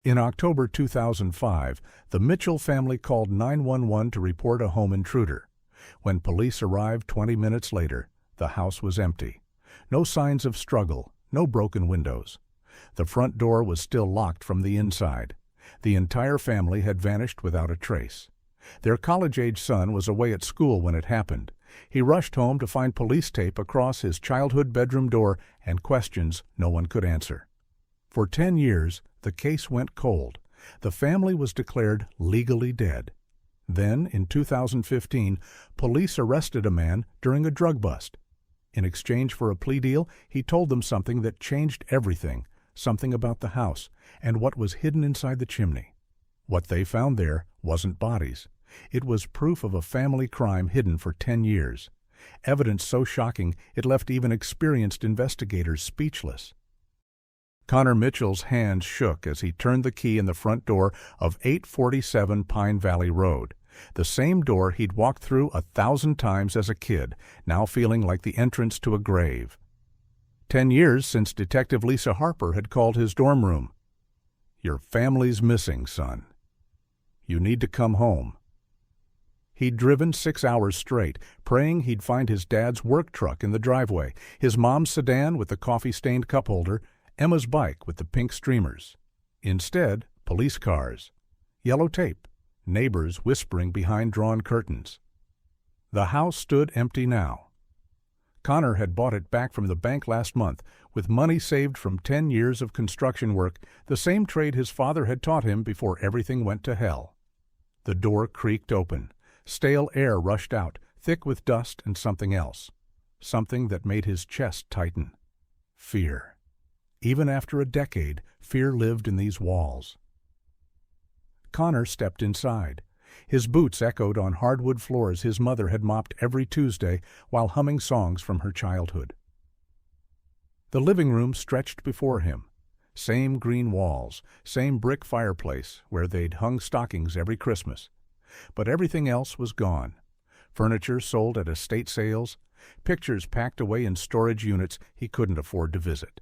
In October 2005, the Mitchell family called 911 to report a home intruder. When police arrived 20 minutes later, the house was empty. No signs of struggle, no broken windows. The front door was still locked from the inside. The entire family had vanished without a trace. Their college-age son was away at school when it happened. He rushed home to find police tape across his childhood bedroom door and questions no one could answer. For 10 years, the case went cold. The family was declared legally dead. Then, in 2015, police arrested a man during a drug bust. In exchange for a plea deal, he told them something that changed everything, something about the house and what was hidden inside the chimney. What they found there wasn't bodies. It was proof of a family crime hidden for 10 years. Evidence so shocking it left even experienced investigators speechless. Connor Mitchell's hands shook as he turned the key in the front door of 847 Pine Valley Road, the same door he'd walked through 1,000 times as a kid, now feeling like the entrance to a grave. 10 years since Detective Lisa Harper had called his dorm room. "Your family's missing, son. You need to come home." He'd driven 6 hours straight, praying he'd find his dad's work truck in the driveway, his mom's sedan with the coffee-stained cup holder, Emma's bike with the pink streamers. Instead, police cars, yellow tape, neighbors whispering behind drawn curtains. The house stood empty now. Connor had bought it back from the bank last month with money saved from 10 years of construction work, the same trade his father had taught him before everything went to hell. The door creaked open. Stale air rushed out, thick with dust and something else. Something that made his chest tighten. Fear. Even after a decade, fear lived in these walls. Connor stepped inside. His boots echoed on hardwood floors his mother had mopped every Tuesday while humming songs from her childhood. The living room stretched before him. Same green walls, same brick fireplace where they'd hung stockings every Christmas. But everything else was gone. Furniture sold at estate sales, pictures packed away in storage units he couldn't afford to visit.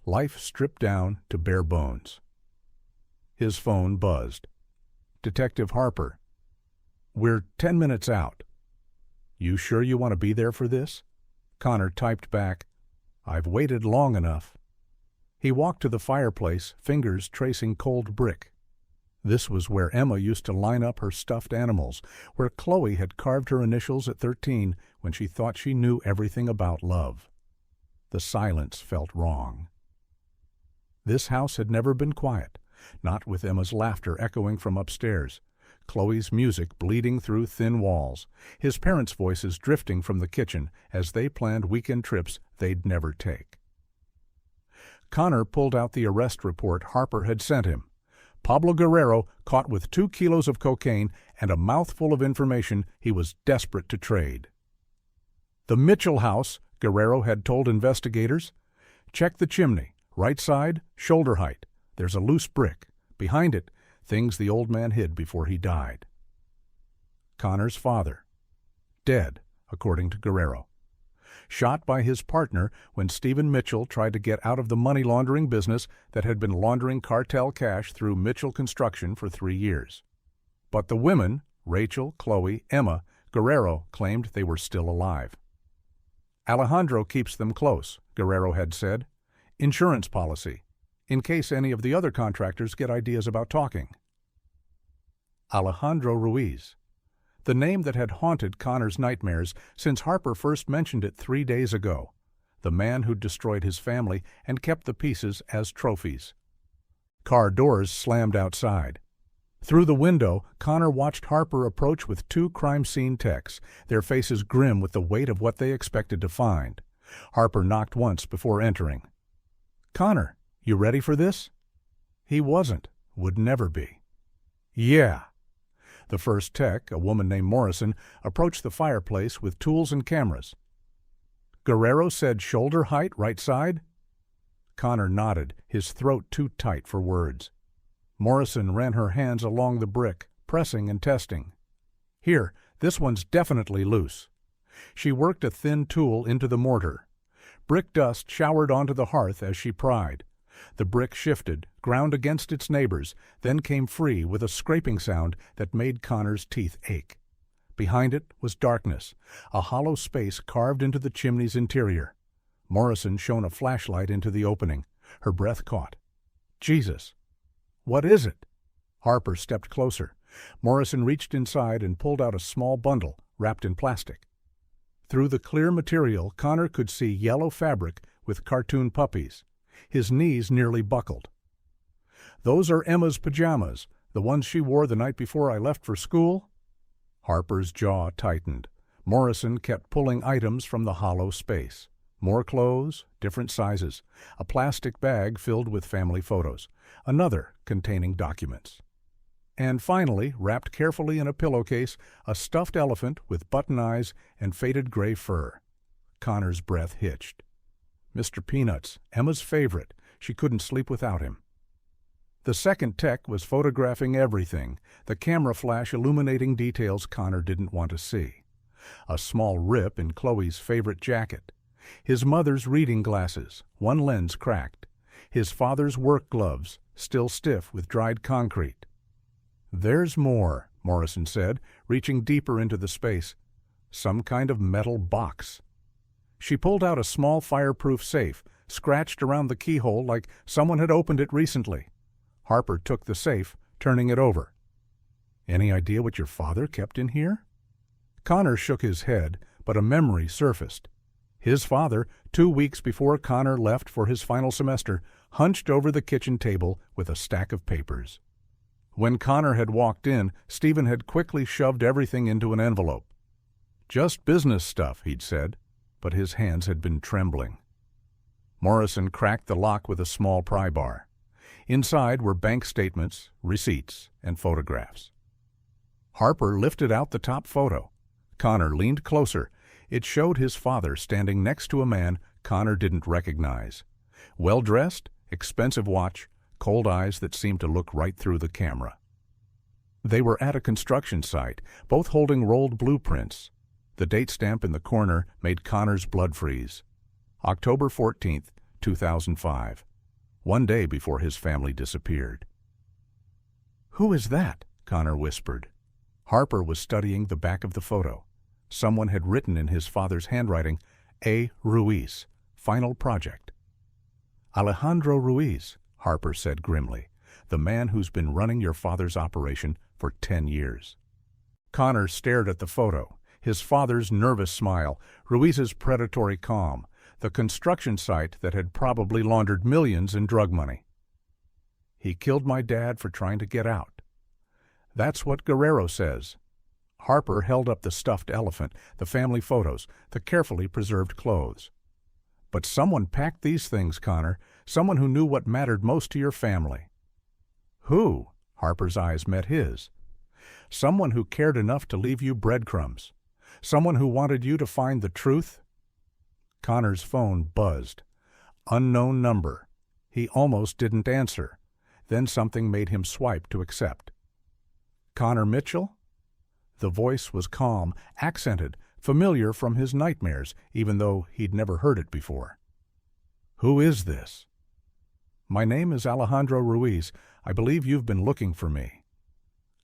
Life stripped down to bare bones. His phone buzzed. Detective Harper. "We're 10 minutes out." "You sure you want to be there for this?" Connor typed back, "I've waited long enough." He walked to the fireplace, fingers tracing cold brick. This was where Emma used to line up her stuffed animals, where Chloe had carved her initials at 13 when she thought she knew everything about love. The silence felt wrong. This house had never been quiet, not with Emma's laughter echoing from upstairs, Chloe's music bleeding through thin walls, his parents' voices drifting from the kitchen as they planned weekend trips they'd never take. Connor pulled out the arrest report Harper had sent him. Pablo Guerrero caught with 2 kilos of cocaine and a mouthful of information he was desperate to trade. The Mitchell house, Guerrero had told investigators. Check the chimney. Right side, shoulder height. There's a loose brick. Behind it, things the old man hid before he died. Connor's father. Dead, according to Guerrero. Shot by his partner when Stephen Mitchell tried to get out of the money laundering business that had been laundering cartel cash through Mitchell Construction for 3 years. But the women, Rachel, Chloe, Emma, Guerrero claimed they were still alive. Alejandro keeps them close, Guerrero had said. Insurance policy, in case any of the other contractors get ideas about talking. Alejandro Ruiz. The name that had haunted Connor's nightmares since Harper first mentioned it 3 days ago. The man who'd destroyed his family and kept the pieces as trophies. Car doors slammed outside. Through the window, Connor watched Harper approach with 2 crime scene techs, their faces grim with the weight of what they expected to find. Harper knocked once before entering. "Connor, you ready for this?" He wasn't, would never be. "Yeah." The first tech, a woman named Morrison, approached the fireplace with tools and cameras. Guerrero said shoulder height, right side? Connor nodded, his throat too tight for words. Morrison ran her hands along the brick, pressing and testing. "Here, this one's definitely loose." She worked a thin tool into the mortar. Brick dust showered onto the hearth as she pried. The brick shifted, ground against its neighbors, then came free with a scraping sound that made Connor's teeth ache. Behind it was darkness, a hollow space carved into the chimney's interior. Morrison shone a flashlight into the opening. Her breath caught. Jesus! What is it? Harper stepped closer. Morrison reached inside and pulled out a small bundle wrapped in plastic. Through the clear material, Connor could see yellow fabric with cartoon puppies. His knees nearly buckled. "Those are Emma's pajamas, the ones she wore the night before I left for school?" Harper's jaw tightened. Morrison kept pulling items from the hollow space. More clothes, different sizes, a plastic bag filled with family photos, another containing documents. And finally, wrapped carefully in a pillowcase, a stuffed elephant with button eyes and faded gray fur. Connor's breath hitched. Mr. Peanuts, Emma's favorite. She couldn't sleep without him. The second tech was photographing everything, the camera flash illuminating details Connor didn't want to see. A small rip in Chloe's favorite jacket. His mother's reading glasses, one lens cracked. His father's work gloves, still stiff with dried concrete. "There's more," Morrison said, reaching deeper into the space. "Some kind of metal box." She pulled out a small fireproof safe, scratched around the keyhole like someone had opened it recently. Harper took the safe, turning it over. "Any idea what your father kept in here?" Connor shook his head, but a memory surfaced. His father, 2 weeks before Connor left for his final semester, hunched over the kitchen table with a stack of papers. When Connor had walked in, Stephen had quickly shoved everything into an envelope. "Just business stuff," he'd said, but his hands had been trembling. Morrison cracked the lock with a small pry bar. Inside were bank statements, receipts, and photographs. Harper lifted out the top photo. Connor leaned closer. It showed his father standing next to a man Connor didn't recognize. Well-dressed, expensive watch, cold eyes that seemed to look right through the camera. They were at a construction site, both holding rolled blueprints. The date stamp in the corner made Connor's blood freeze. October 14th, 2005. 1 day before his family disappeared. "Who is that?" Connor whispered. Harper was studying the back of the photo. Someone had written in his father's handwriting, "A. Ruiz, final project." "Alejandro Ruiz," Harper said grimly, "the man who's been running your father's operation for 10 years. Connor stared at the photo, his father's nervous smile, Ruiz's predatory calm, the construction site that had probably laundered millions in drug money. "He killed my dad for trying to get out." "That's what Guerrero says." Harper held up the stuffed elephant, the family photos, the carefully preserved clothes. "But someone packed these things, Connor, someone who knew what mattered most to your family." "Who?" Harper's eyes met his. "Someone who cared enough to leave you breadcrumbs. Someone who wanted you to find the truth." Connor's phone buzzed. Unknown number. He almost didn't answer. Then something made him swipe to accept. "Connor Mitchell?" The voice was calm, accented, familiar from his nightmares, even though he'd never heard it before. "Who is this?" "My name is Alejandro Ruiz. I believe you've been looking for me."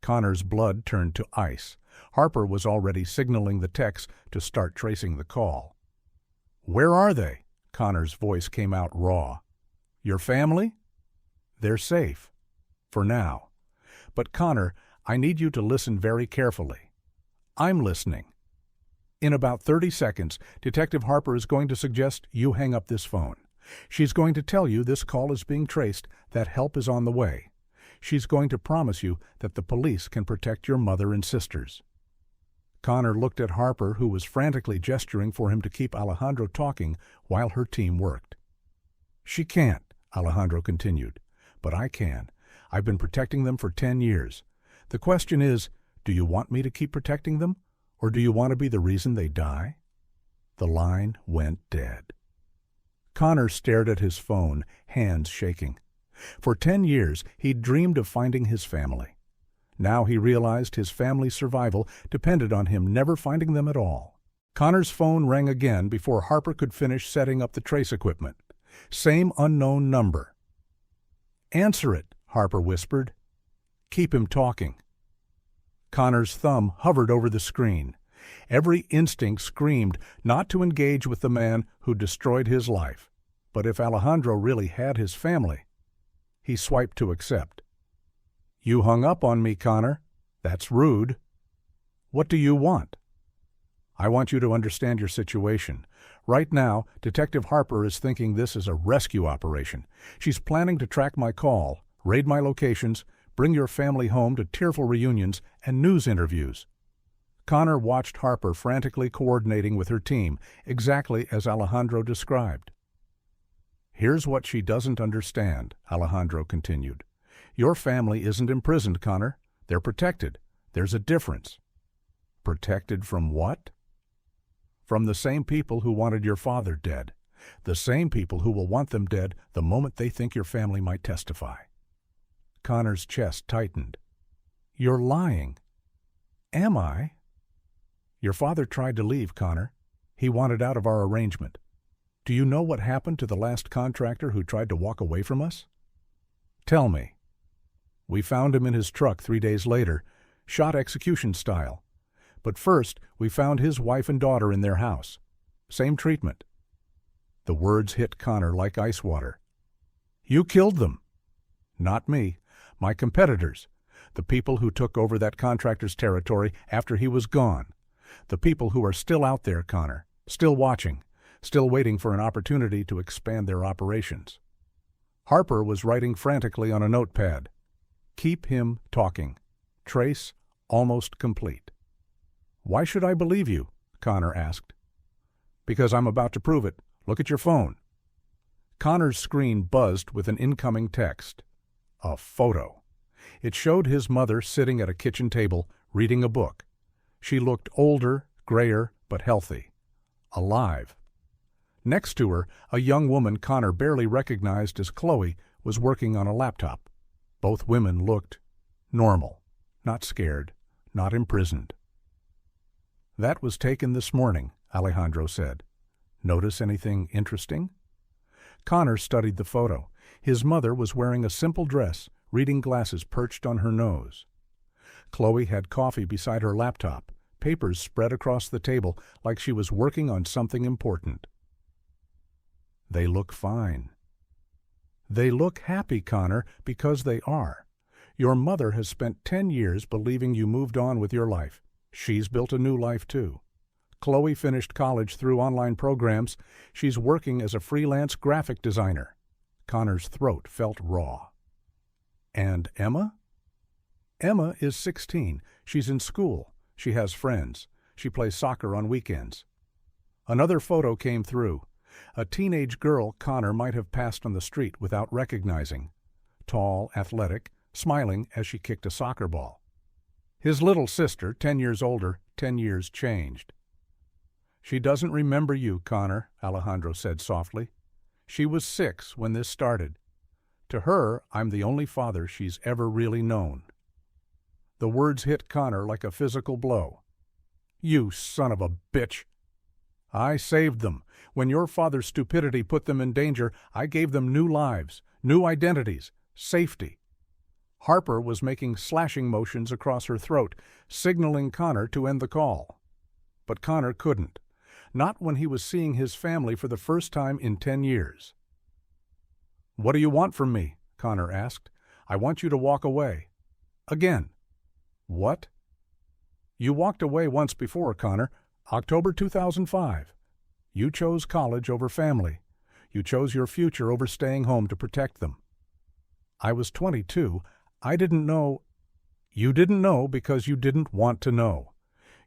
Connor's blood turned to ice. Harper was already signaling the techs to start tracing the call. "Where are they?" Connor's voice came out raw. "Your family?" "They're safe. For now. But Connor, I need you to listen very carefully." "I'm listening." "In about 30 seconds, Detective Harper is going to suggest you hang up this phone. She's going to tell you this call is being traced, that help is on the way. She's going to promise you that the police can protect your mother and sisters." Connor looked at Harper, who was frantically gesturing for him to keep Alejandro talking while her team worked. "She can't," Alejandro continued, "but I can. I've been protecting them for 10 years. The question is, do you want me to keep protecting them, or do you want to be the reason they die?" The line went dead. Connor stared at his phone, hands shaking. For 10 years, he'd dreamed of finding his family. Now he realized his family's survival depended on him never finding them at all. Connor's phone rang again before Harper could finish setting up the trace equipment. Same unknown number. "Answer it," Harper whispered. "Keep him talking." Connor's thumb hovered over the screen. Every instinct screamed not to engage with the man who destroyed his life. But if Alejandro really had his family, he swiped to accept. "You hung up on me, Connor. That's rude. What do you want?" "I want you to understand your situation. Right now, Detective Harper is thinking this is a rescue operation. She's planning to track my call, raid my locations, bring your family home to tearful reunions and news interviews." Connor watched Harper frantically coordinating with her team, exactly as Alejandro described. "Here's what she doesn't understand," Alejandro continued. "Your family isn't imprisoned, Connor. They're protected. There's a difference." "Protected from what?" "From the same people who wanted your father dead. The same people who will want them dead the moment they think your family might testify." Connor's chest tightened. "You're lying." "Am I?" "Your father tried to leave, Connor. He wanted out of our arrangement. Do you know what happened to the last contractor who tried to walk away from us?" "Tell me." "We found him in his truck 3 days later, shot execution style. But first, we found his wife and daughter in their house. Same treatment." The words hit Connor like ice water. "You killed them." "Not me. My competitors. The people who took over that contractor's territory after he was gone. The people who are still out there, Connor. Still watching. Still waiting for an opportunity to expand their operations." Harper was writing frantically on a notepad. "Keep him talking. Trace almost complete." "Why should I believe you?" Connor asked. "Because I'm about to prove it. Look at your phone." Connor's screen buzzed with an incoming text. A photo. It showed his mother sitting at a kitchen table, reading a book. She looked older, grayer, but healthy. Alive. Next to her, a young woman Connor barely recognized as Chloe was working on a laptop. Both women looked normal, not scared, not imprisoned. "That was taken this morning," Alejandro said. "Notice anything interesting?" Connor studied the photo. His mother was wearing a simple dress, reading glasses perched on her nose. Chloe had coffee beside her laptop, papers spread across the table like she was working on something important. "They look fine." "They look happy, Connor, because they are. Your mother has spent 10 years believing you moved on with your life. She's built a new life, too. Chloe finished college through online programs. She's working as a freelance graphic designer." Connor's throat felt raw. "And Emma?" "Emma is 16. She's in school. She has friends. She plays soccer on weekends." Another photo came through. A teenage girl Connor might have passed on the street without recognizing. Tall, athletic, smiling as she kicked a soccer ball. His little sister, 10 years older, 10 years changed. "She doesn't remember you, Connor," Alejandro said softly. "She was 6 when this started. To her, I'm the only father she's ever really known." The words hit Connor like a physical blow. "You son of a bitch!" "I saved them. When your father's stupidity put them in danger, I gave them new lives, new identities, safety." Harper was making slashing motions across her throat, signaling Connor to end the call. But Connor couldn't. Not when he was seeing his family for the first time in 10 years. "What do you want from me?" Connor asked. "I want you to walk away." "Again." "What?" "You walked away once before, Connor. October 2005. You chose college over family. You chose your future over staying home to protect them." "I was 22. I didn't know." "You didn't know because you didn't want to know.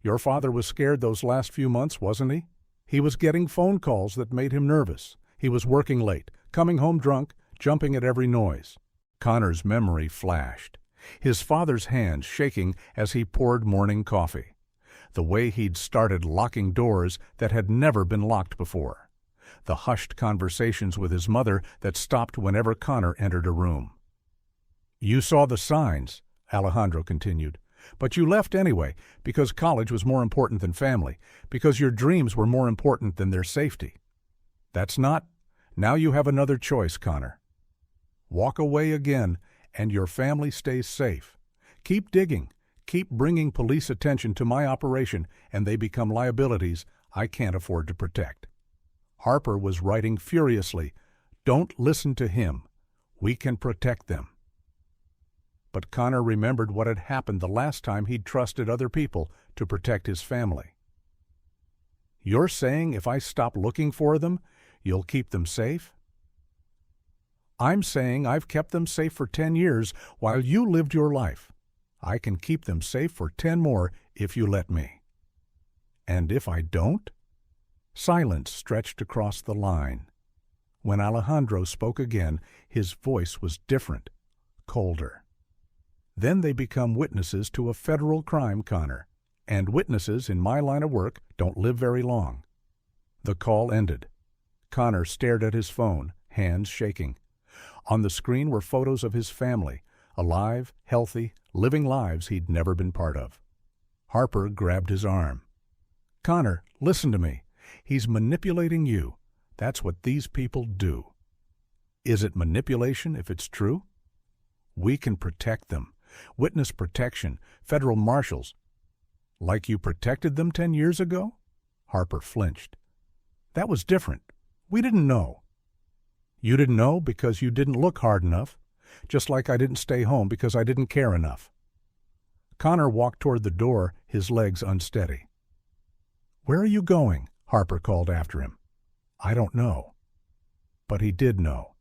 Your father was scared those last few months, wasn't he? He was getting phone calls that made him nervous. He was working late, coming home drunk, jumping at every noise." Connor's memory flashed. His father's hands shaking as he poured morning coffee. The way he'd started locking doors that had never been locked before. The hushed conversations with his mother that stopped whenever Connor entered a room. "You saw the signs," Alejandro continued. "But you left anyway, because college was more important than family, because your dreams were more important than their safety. That's not. Now you have another choice, Connor." Walk away again, and your family stays safe. Keep digging. Keep bringing police attention to my operation, and they become liabilities I can't afford to protect." Harper was writing furiously, "Don't listen to him. We can protect them." But Connor remembered what had happened the last time he'd trusted other people to protect his family. "You're saying if I stop looking for them, you'll keep them safe?" "I'm saying I've kept them safe for 10 years while you lived your life. I can keep them safe for 10 more if you let me." "And if I don't?" Silence stretched across the line. When Alejandro spoke again, his voice was different, colder. "Then they become witnesses to a federal crime, Connor, and witnesses in my line of work don't live very long." The call ended. Connor stared at his phone, hands shaking. On the screen were photos of his family, alive, healthy, living lives he'd never been part of. Harper grabbed his arm. "Connor, listen to me. He's manipulating you. That's what these people do." "Is it manipulation if it's true?" "We can protect them. Witness protection, federal marshals." "Like you protected them 10 years ago?" Harper flinched. "That was different. We didn't know." "You didn't know because you didn't look hard enough, just like I didn't stay home because I didn't care enough." Connor walked toward the door, his legs unsteady. "Where are you going?" Harper called after him. "I don't know." But he did know.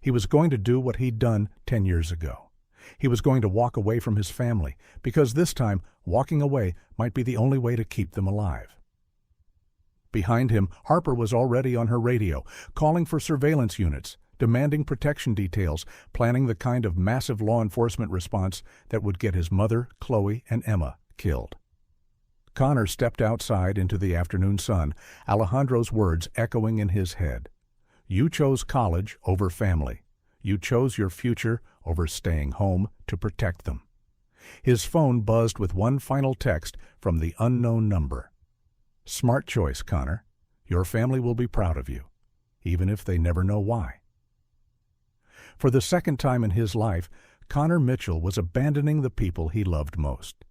He was going to do what he'd done 10 years ago. He was going to walk away from his family, because this time walking away might be the only way to keep them alive. Behind him, Harper was already on her radio, calling for surveillance units, demanding protection details, planning the kind of massive law enforcement response that would get his mother, Chloe, and Emma killed. Connor stepped outside into the afternoon sun, Alejandro's words echoing in his head. "You chose college over family. You chose your future over staying home to protect them." His phone buzzed with one final text from the unknown number. "Smart choice, Connor. Your family will be proud of you, even if they never know why." For the second time in his life, Connor Mitchell was abandoning the people he loved most.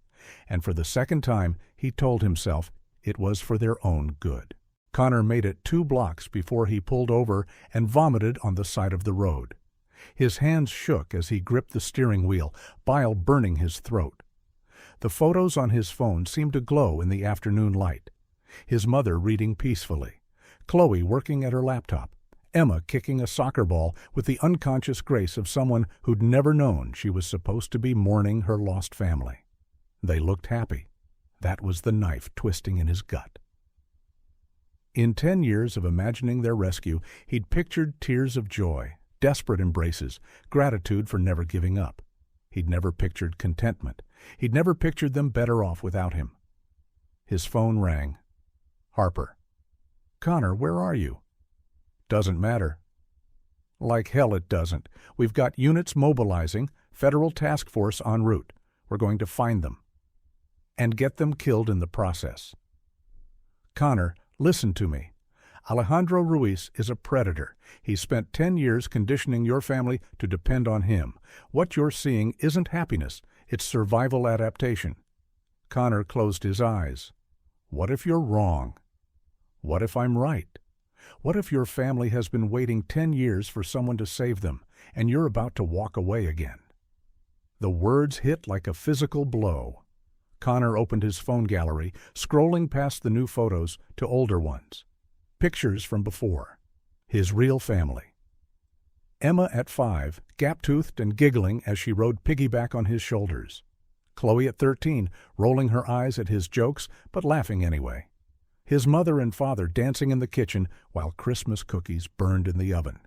And for the second time, he told himself it was for their own good. Connor made it 2 blocks before he pulled over and vomited on the side of the road. His hands shook as he gripped the steering wheel, bile burning his throat. The photos on his phone seemed to glow in the afternoon light. His mother reading peacefully, Chloe working at her laptop, Emma kicking a soccer ball with the unconscious grace of someone who'd never known she was supposed to be mourning her lost family. They looked happy. That was the knife twisting in his gut. In 10 years of imagining their rescue, he'd pictured tears of joy, desperate embraces, gratitude for never giving up. He'd never pictured contentment. He'd never pictured them better off without him. His phone rang. Harper. "Connor, where are you?" "Doesn't matter." "Like hell it doesn't. We've got units mobilizing, federal task force en route. We're going to find them. And get them killed in the process." "Connor, listen to me. Alejandro Ruiz is a predator. He spent 10 years conditioning your family to depend on him. What you're seeing isn't happiness. It's survival adaptation." Connor closed his eyes. "What if you're wrong? What if I'm right? What if your family has been waiting 10 years for someone to save them, and you're about to walk away again?" The words hit like a physical blow. Connor opened his phone gallery, scrolling past the new photos to older ones. Pictures from before. His real family. Emma at 5, gap-toothed and giggling as she rode piggyback on his shoulders. Chloe at 13, rolling her eyes at his jokes, but laughing anyway. His mother and father dancing in the kitchen while Christmas cookies burned in the oven.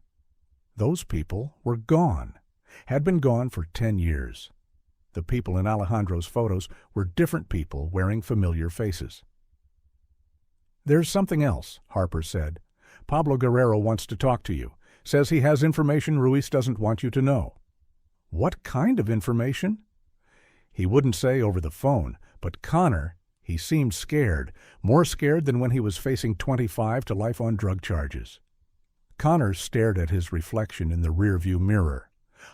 Those people were gone, had been gone for 10 years. The people in Alejandro's photos were different people wearing familiar faces. "There's something else," Harper said. "Pablo Guerrero wants to talk to you. Says he has information Ruiz doesn't want you to know." "What kind of information?" He wouldn't say over the phone, but Connor, he seemed scared, more scared than when he was facing 25 to life on drug charges. Connor stared at his reflection in the rearview mirror.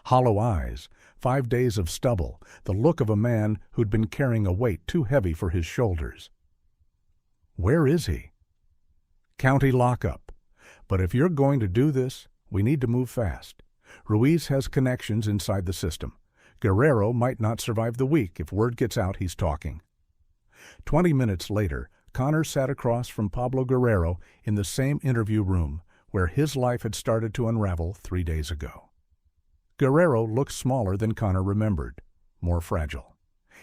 Hollow eyes, 5 days of stubble, the look of a man who'd been carrying a weight too heavy for his shoulders. Where is he? County lockup. But if you're going to do this, we need to move fast. Ruiz has connections inside the system. Guerrero might not survive the week if word gets out he's talking. 20 minutes later, Connor sat across from Pablo Guerrero in the same interview room where his life had started to unravel 3 days ago. Guerrero looked smaller than Connor remembered, more fragile.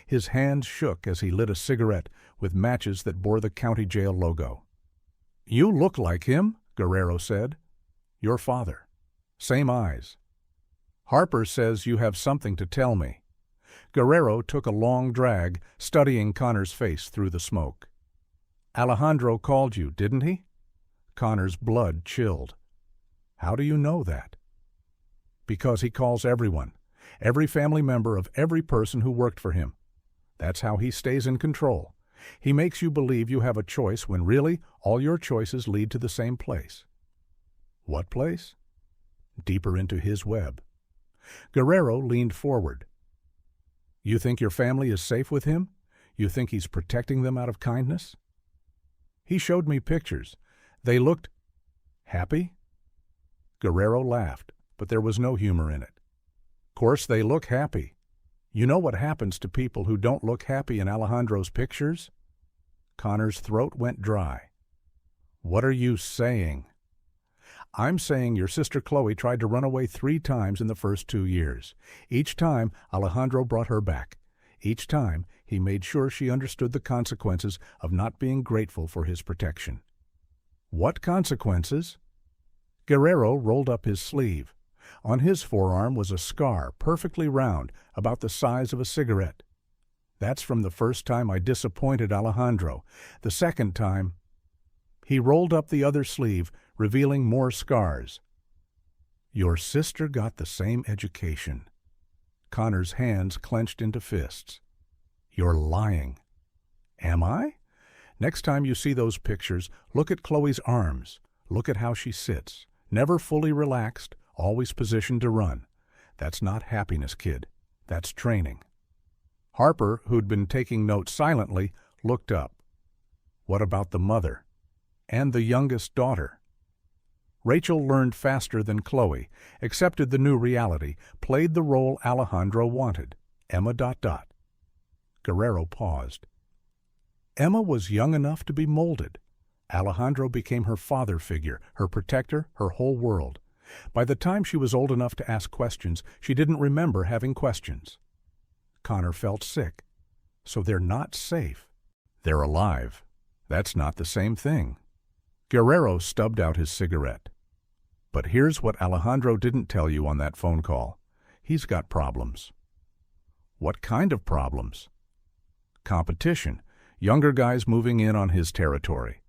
His hands shook as he lit a cigarette with matches that bore the county jail logo. "You look like him," Guerrero said. "Your father. Same eyes. Harper says you have something to tell me." Guerrero took a long drag, studying Connor's face through the smoke. "Alejandro called you, didn't he?" Connor's blood chilled. "How do you know that?" "Because he calls everyone, every family member of every person who worked for him. That's how he stays in control. He makes you believe you have a choice when really all your choices lead to the same place." "What place?" "Deeper into his web." Guerrero leaned forward. "You think your family is safe with him? You think he's protecting them out of kindness?" "He showed me pictures. They looked happy." Guerrero laughed, but there was no humor in it. "Course they look happy. You know what happens to people who don't look happy in Alejandro's pictures?" Connor's throat went dry. "What are you saying?" "I'm saying your sister Chloe tried to run away 3 times in the first 2 years. Each time, Alejandro brought her back. Each time, he made sure she understood the consequences of not being grateful for his protection." "What consequences?" Guerrero rolled up his sleeve. On his forearm was a scar, perfectly round, about the size of a cigarette. "That's from the first time I disappointed Alejandro. The second time—" He rolled up the other sleeve, revealing more scars. "Your sister got the same education." Connor's hands clenched into fists. "You're lying." "Am I?" "Next time you see those pictures, look at Chloe's arms. Look at how she sits. Never fully relaxed, always positioned to run. That's not happiness, kid. That's training." Harper, who'd been taking notes silently, looked up. "What about the mother? And the youngest daughter?" Rachel learned faster than Chloe, accepted the new reality, played the role Alejandro wanted. Emma ... Guerrero paused. Emma was young enough to be molded. Alejandro became her father figure, her protector, her whole world. By the time she was old enough to ask questions, she didn't remember having questions. Connor felt sick. So they're not safe. They're alive. That's not the same thing. Guerrero stubbed out his cigarette. "But here's what Alejandro didn't tell you on that phone call. He's got problems." "What kind of problems?" "Competition. Younger guys moving in on his territory.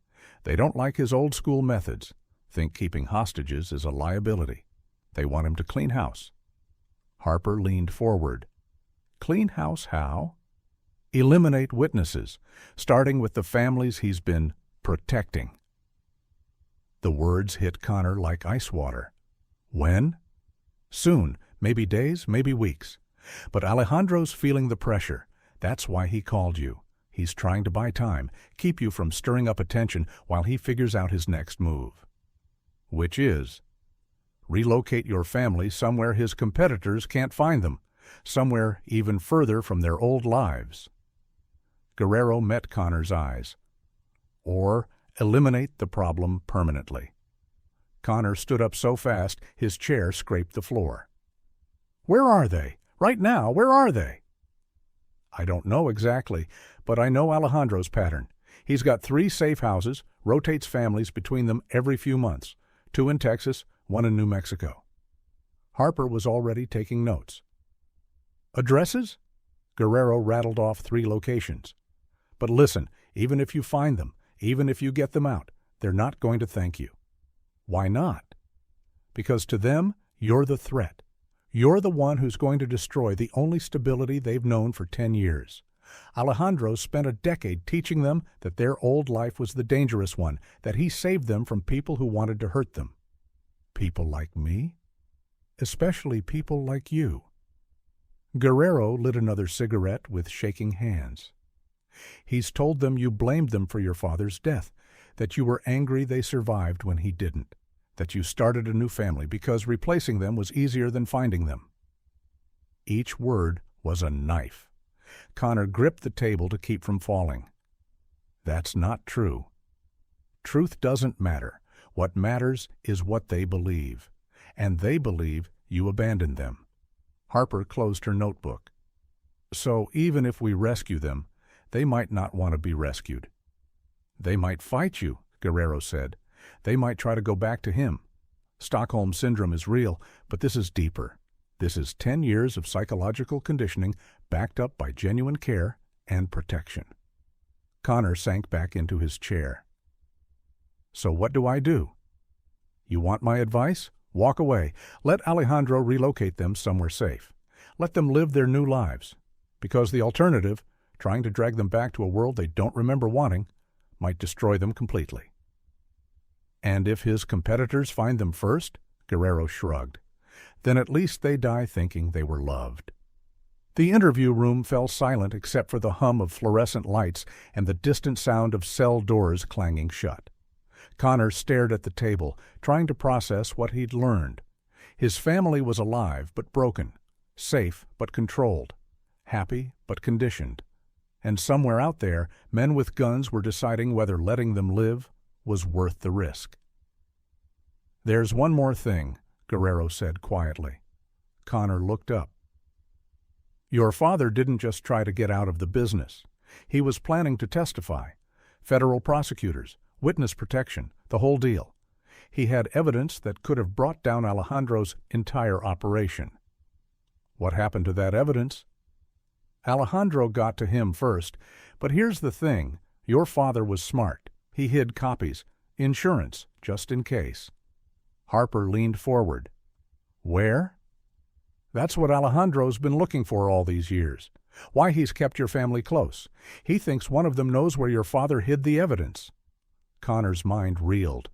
They don't like his old-school methods. Think keeping hostages is a liability. They want him to clean house." Harper leaned forward. "Clean house how?" "Eliminate witnesses, starting with the families he's been protecting." The words hit Connor like ice water. "When?" "Soon. Maybe days, maybe weeks. But Alejandro's feeling the pressure. That's why he called you. He's trying to buy time, keep you from stirring up attention while he figures out his next move." "Which is?" "Relocate your family somewhere his competitors can't find them, somewhere even further from their old lives." Guerrero met Connor's eyes. "Or eliminate the problem permanently." Connor stood up so fast his chair scraped the floor. "Where are they? Right now, where are they?" "I don't know exactly, but I know Alejandro's pattern. He's got 3 safe houses, rotates families between them every few months, 2 in Texas, 1 in New Mexico." Harper was already taking notes. "Addresses?" Guerrero rattled off 3 locations. "But listen, even if you find them, even if you get them out, they're not going to thank you." "Why not?" "Because to them, you're the threat. You're the one who's going to destroy the only stability they've known for 10 years. Alejandro spent a decade teaching them that their old life was the dangerous one, that he saved them from people who wanted to hurt them." "People like me?" especially people like you." Guerrero lit another cigarette with shaking hands. "He's told them you blamed them for your father's death, that you were angry they survived when he didn't, that you started a new family because replacing them was easier than finding them." Each word was a knife. Connor gripped the table to keep from falling. "That's not true. Truth doesn't matter. What matters is what they believe. And they believe you abandoned them." Harper closed her notebook. "So even if we rescue them, they might not want to be rescued." "They might fight you," Guerrero said. "They might try to go back to him. Stockholm Syndrome is real, but this is deeper. This is 10 years of psychological conditioning backed up by genuine care and protection." Connor sank back into his chair. "So what do I do?" "You want my advice? Walk away. Let Alejandro relocate them somewhere safe. Let them live their new lives. Because the alternative, trying to drag them back to a world they don't remember wanting, might destroy them completely." "And if his competitors find them first?" Guerrero shrugged. "Then at least they die thinking they were loved." The interview room fell silent except for the hum of fluorescent lights and the distant sound of cell doors clanging shut. Connor stared at the table, trying to process what he'd learned. His family was alive but broken, safe but controlled, happy but conditioned. And somewhere out there, men with guns were deciding whether letting them live was worth the risk. "There's one more thing," Guerrero said quietly. Connor looked up. "Your father didn't just try to get out of the business. He was planning to testify. Federal prosecutors, witness protection, the whole deal. He had evidence that could have brought down Alejandro's entire operation." "What happened to that evidence?" "Alejandro got to him first, but here's the thing. Your father was smart. He hid copies. Insurance, just in case." Harper leaned forward. "Where?" "That's what Alejandro's been looking for all these years. Why he's kept your family close. He thinks one of them knows where your father hid the evidence." Connor's mind reeled.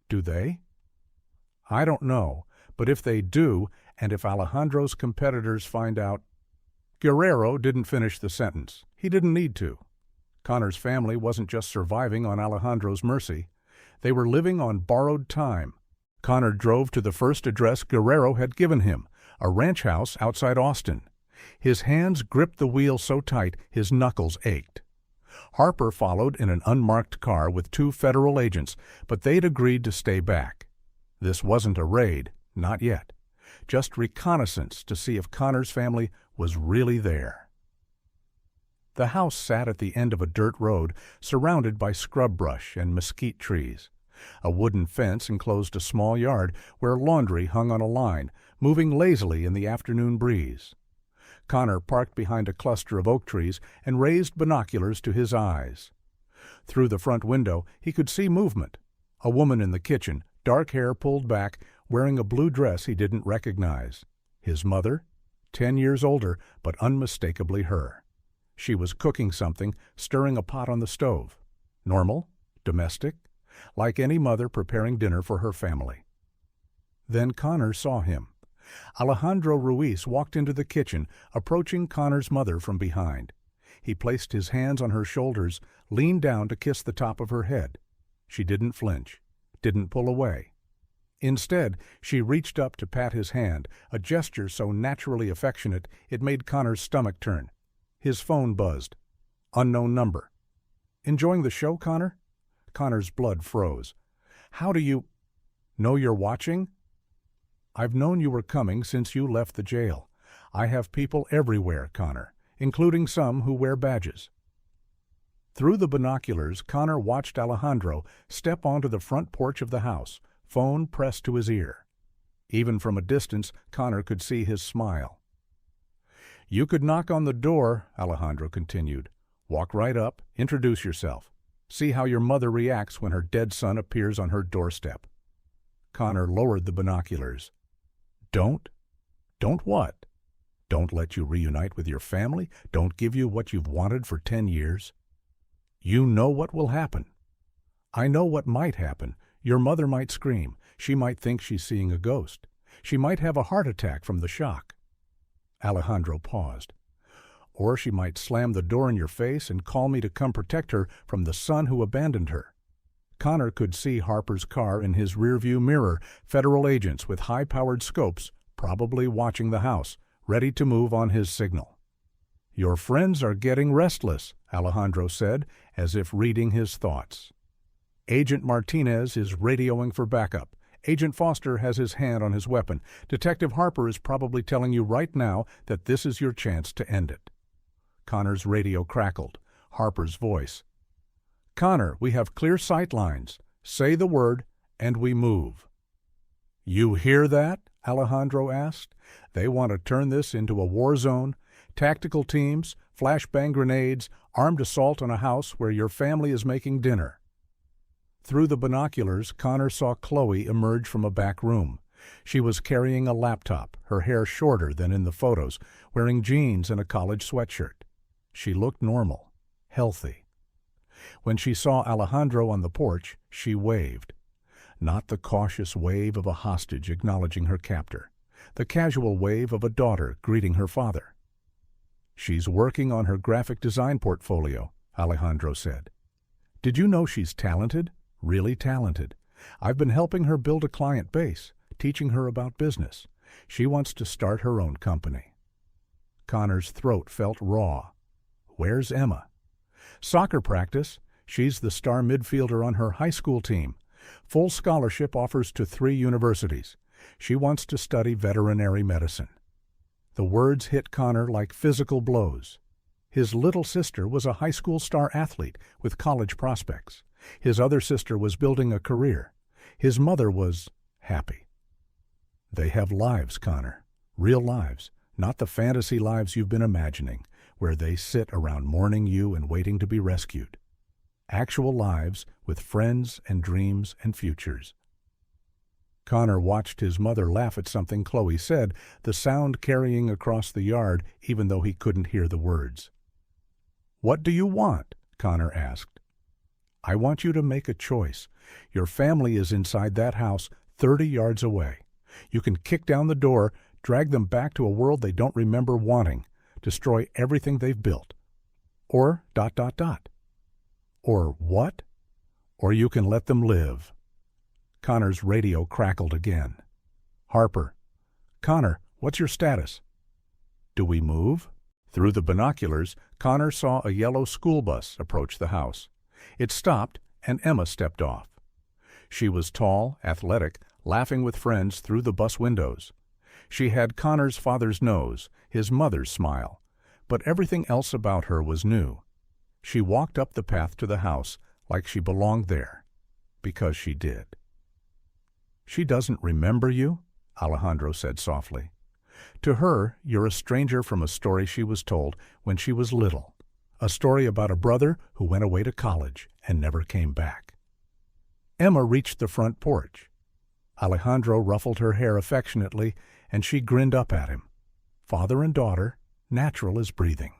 "Do they?" "I don't know, but if they do, and if Alejandro's competitors find out—" Guerrero didn't finish the sentence. He didn't need to. Connor's family wasn't just surviving on Alejandro's mercy. They were living on borrowed time. Connor drove to the first address Guerrero had given him, a ranch house outside Austin. His hands gripped the wheel so tight his knuckles ached. Harper followed in an unmarked car with 2 federal agents, but they'd agreed to stay back. This wasn't a raid, not yet. Just reconnaissance to see if Connor's family was really there. The house sat at the end of a dirt road, surrounded by scrub brush and mesquite trees. A wooden fence enclosed a small yard where laundry hung on a line, moving lazily in the afternoon breeze. Connor parked behind a cluster of oak trees and raised binoculars to his eyes. Through the front window he could see movement. A woman in the kitchen, dark hair pulled back, wearing a blue dress he didn't recognize. His mother, 10 years older, but unmistakably her. She was cooking something, stirring a pot on the stove. Normal, domestic, like any mother preparing dinner for her family. Then Connor saw him. Alejandro Ruiz walked into the kitchen, approaching Connor's mother from behind. He placed his hands on her shoulders, leaned down to kiss the top of her head. She didn't flinch, didn't pull away. Instead, she reached up to pat his hand, a gesture so naturally affectionate it made Connor's stomach turn. His phone buzzed. Unknown number. "Enjoying the show, Connor?" Connor's blood froze. "How do you know you're watching?" "I've known you were coming since you left the jail. I have people everywhere, Connor, including some who wear badges." Through the binoculars, Connor watched Alejandro step onto the front porch of the house, phone pressed to his ear. Even from a distance, Connor could see his smile. "You could knock on the door," Alejandro continued. "Walk right up, introduce yourself. See how your mother reacts when her dead son appears on her doorstep." Connor lowered the binoculars. "Don't? Don't what? Don't let you reunite with your family? Don't give you what you've wanted for 10 years? You know what will happen. I know what might happen. Your mother might scream. She might think she's seeing a ghost. She might have a heart attack from the shock. Alejandro paused. Or she might slam the door in your face and call me to come protect her from the son who abandoned her. Connor could see Harper's car in his rearview mirror, federal agents with high-powered scopes probably watching the house, ready to move on his signal. "Your friends are getting restless," Alejandro said, as if reading his thoughts. "Agent Martinez is radioing for backup. Agent Foster has his hand on his weapon. Detective Harper is probably telling you right now that this is your chance to end it." Connor's radio crackled. Harper's voice. "Connor, we have clear sight lines. Say the word, and we move." "You hear that?" Alejandro asked. "They want to turn this into a war zone. Tactical teams, flashbang grenades, armed assault on a house where your family is making dinner." Through the binoculars, Connor saw Chloe emerge from a back room. She was carrying a laptop, her hair shorter than in the photos, wearing jeans and a college sweatshirt. She looked normal, healthy. When she saw Alejandro on the porch, she waved. Not the cautious wave of a hostage acknowledging her captor, the casual wave of a daughter greeting her father. "She's working on her graphic design portfolio," Alejandro said. "Did you know she's talented? Really talented. I've been helping her build a client base, teaching her about business. She wants to start her own company." Connor's throat felt raw. "Where's Emma?" "Soccer practice. She's the star midfielder on her high school team. Full scholarship offers to 3 universities. She wants to study veterinary medicine." The words hit Connor like physical blows. His little sister was a high school star athlete with college prospects. His other sister was building a career. His mother was happy. "They have lives, Connor. Real lives, not the fantasy lives you've been imagining, where they sit around mourning you and waiting to be rescued. Actual lives with friends and dreams and futures." Connor watched his mother laugh at something Chloe said, the sound carrying across the yard even though he couldn't hear the words. "What do you want?" Connor asked. "I want you to make a choice. Your family is inside that house 30 yards away. You can kick down the door, drag them back to a world they don't remember wanting, destroy everything they've built. Or ... Or what? Or you can let them live." Connor's radio crackled again. "Harper. Connor, what's your status?" "Do we move?" Through the binoculars, Connor saw a yellow school bus approach the house. It stopped, and Emma stepped off. She was tall, athletic, laughing with friends through the bus windows. She had Connor's father's nose, his mother's smile, but everything else about her was new. She walked up the path to the house like she belonged there, because she did. "She doesn't remember you?" Alejandro said softly. "To her, you're a stranger from a story she was told when she was little, a story about a brother who went away to college and never came back." Emma reached the front porch. Alejandro ruffled her hair affectionately, and she grinned up at him. Father and daughter, natural as breathing.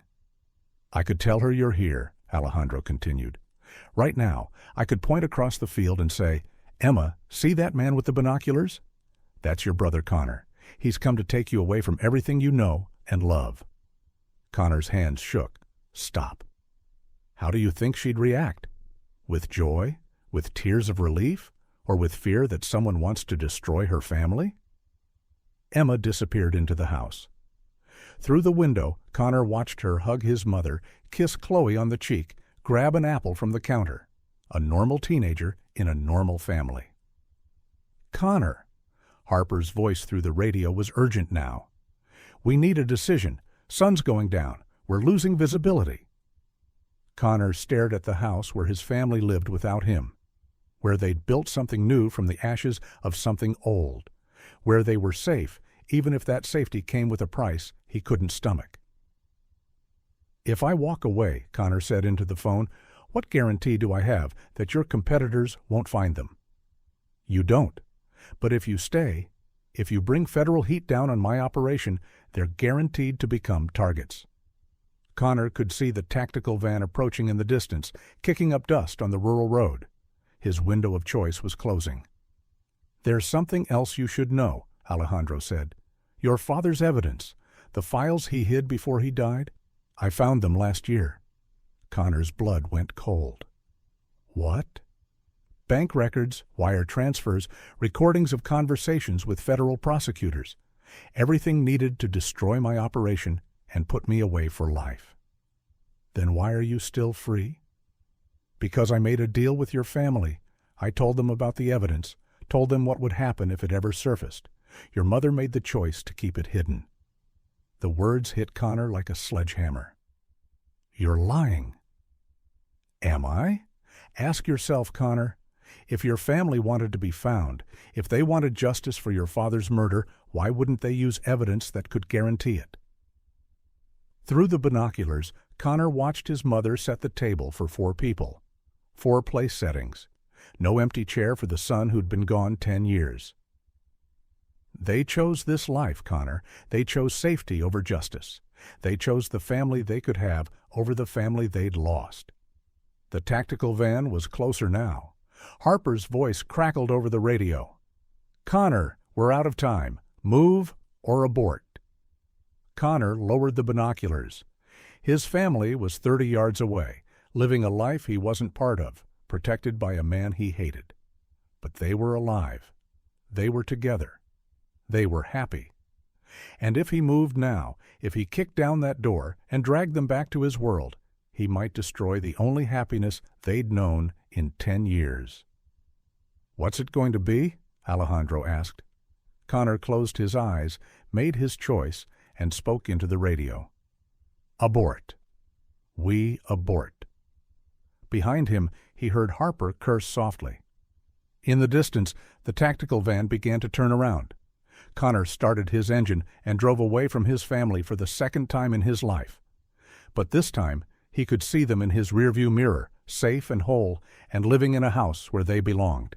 "I could tell her you're here," Alejandro continued. "Right now, I could point across the field and say, 'Emma, see that man with the binoculars? That's your brother Connor. He's come to take you away from everything you know and love.'" Connor's hands shook. "Stop." How do you think she'd react? With joy? With tears of relief? Or with fear that someone wants to destroy her family? Emma disappeared into the house. Through the window, Connor watched her hug his mother, kiss Chloe on the cheek, grab an apple from the counter. A normal teenager in a normal family. "Connor." Harper's voice through the radio was urgent now. "We need a decision. Sun's going down. We're losing visibility." Connor stared at the house where his family lived without him, where they'd built something new from the ashes of something old, where they were safe, even if that safety came with a price he couldn't stomach. "If I walk away," Connor said into the phone, "what guarantee do I have that your competitors won't find them?" "You don't. But if you stay, if you bring federal heat down on my operation, they're guaranteed to become targets." Connor could see the tactical van approaching in the distance, kicking up dust on the rural road. His window of choice was closing. "There's something else you should know," Alejandro said. "Your father's evidence. The files he hid before he died? I found them last year." Connor's blood went cold. "What?" "Bank records, wire transfers, recordings of conversations with federal prosecutors. Everything needed to destroy my operation and put me away for life." "Then why are you still free?" "Because I made a deal with your family. I told them about the evidence, told them what would happen if it ever surfaced. Your mother made the choice to keep it hidden." The words hit Connor like a sledgehammer. "You're lying." "Am I? Ask yourself, Connor. If your family wanted to be found, if they wanted justice for your father's murder, why wouldn't they use evidence that could guarantee it?" Through the binoculars, Connor watched his mother set the table for 4 people. 4 place settings. No empty chair for the son who'd been gone 10 years. They chose this life, Connor. They chose safety over justice. They chose the family they could have over the family they'd lost. The tactical van was closer now. Harper's voice crackled over the radio. "Connor, we're out of time. Move or abort." Connor lowered the binoculars. His family was 30 yards away, living a life he wasn't part of, protected by a man he hated. But they were alive. They were together. They were happy. And if he moved now, if he kicked down that door and dragged them back to his world, he might destroy the only happiness they'd known in 10 years. "What's it going to be?" Alejandro asked. Connor closed his eyes, made his choice, and spoke into the radio. "Abort. We abort." Behind him, he heard Harper curse softly. In the distance, the tactical van began to turn around. Connor started his engine and drove away from his family for the second time in his life. But this time, he could see them in his rearview mirror, safe and whole, and living in a house where they belonged.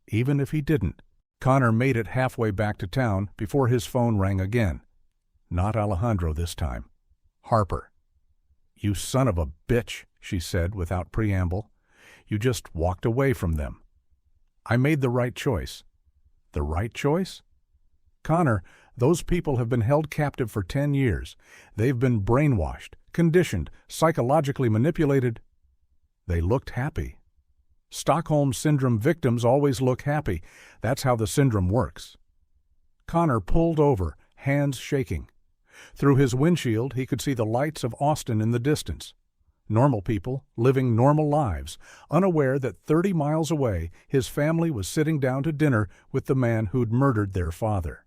Even if he didn't, Connor made it halfway back to town before his phone rang again. Not Alejandro this time. Harper. "You son of a bitch," she said without preamble. "You just walked away from them." "I made the right choice." "The right choice?" "Connor, those people have been held captive for 10 years. They've been brainwashed, conditioned, psychologically manipulated. They looked happy. Stockholm Syndrome victims always look happy. That's how the syndrome works." Connor pulled over, hands shaking. Through his windshield, he could see the lights of Austin in the distance. Normal people, living normal lives, unaware that 30 miles away, his family was sitting down to dinner with the man who'd murdered their father.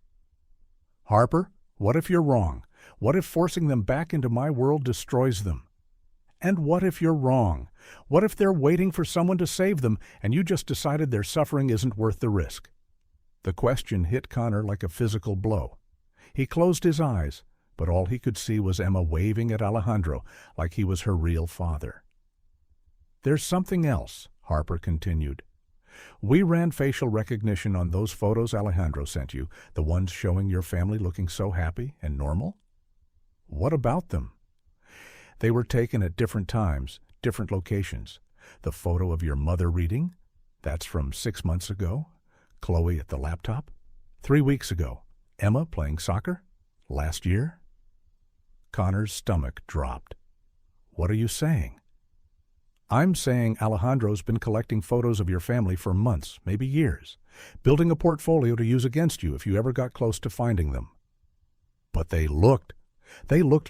"Harper, what if you're wrong? What if forcing them back into my world destroys them? And what if you're wrong? What if they're waiting for someone to save them and you just decided their suffering isn't worth the risk?" The question hit Connor like a physical blow. He closed his eyes, but all he could see was Emma waving at Alejandro like he was her real father. "There's something else," Harper continued. "We ran facial recognition on those photos Alejandro sent you, the ones showing your family looking so happy and normal." "What about them?" "They were taken at different times, different locations. The photo of your mother reading? That's from 6 months ago. Chloe at the laptop? 3 weeks ago. Emma playing soccer? Last year?" Connor's stomach dropped. "What are you saying?" "I'm saying Alejandro's been collecting photos of your family for months, maybe years, building a portfolio to use against you if you ever got close to finding them." "But they looked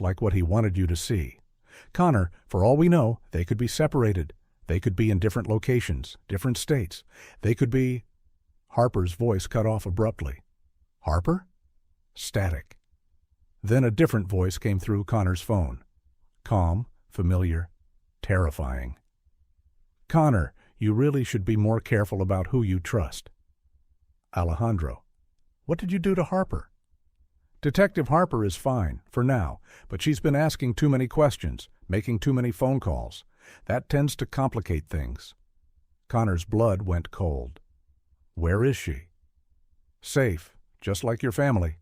like what he wanted you to see. Connor, for all we know, they could be separated. They could be in different locations, different states. They could be—" Harper's voice cut off abruptly. "Harper?" Static. Then a different voice came through Connor's phone. Calm, familiar, terrifying. "Connor, you really should be more careful about who you trust." "Alejandro, what did you do to Harper?" "Detective Harper is fine, for now, but she's been asking too many questions, making too many phone calls. That tends to complicate things." Connor's blood went cold. "Where is she?" "Safe, just like your family.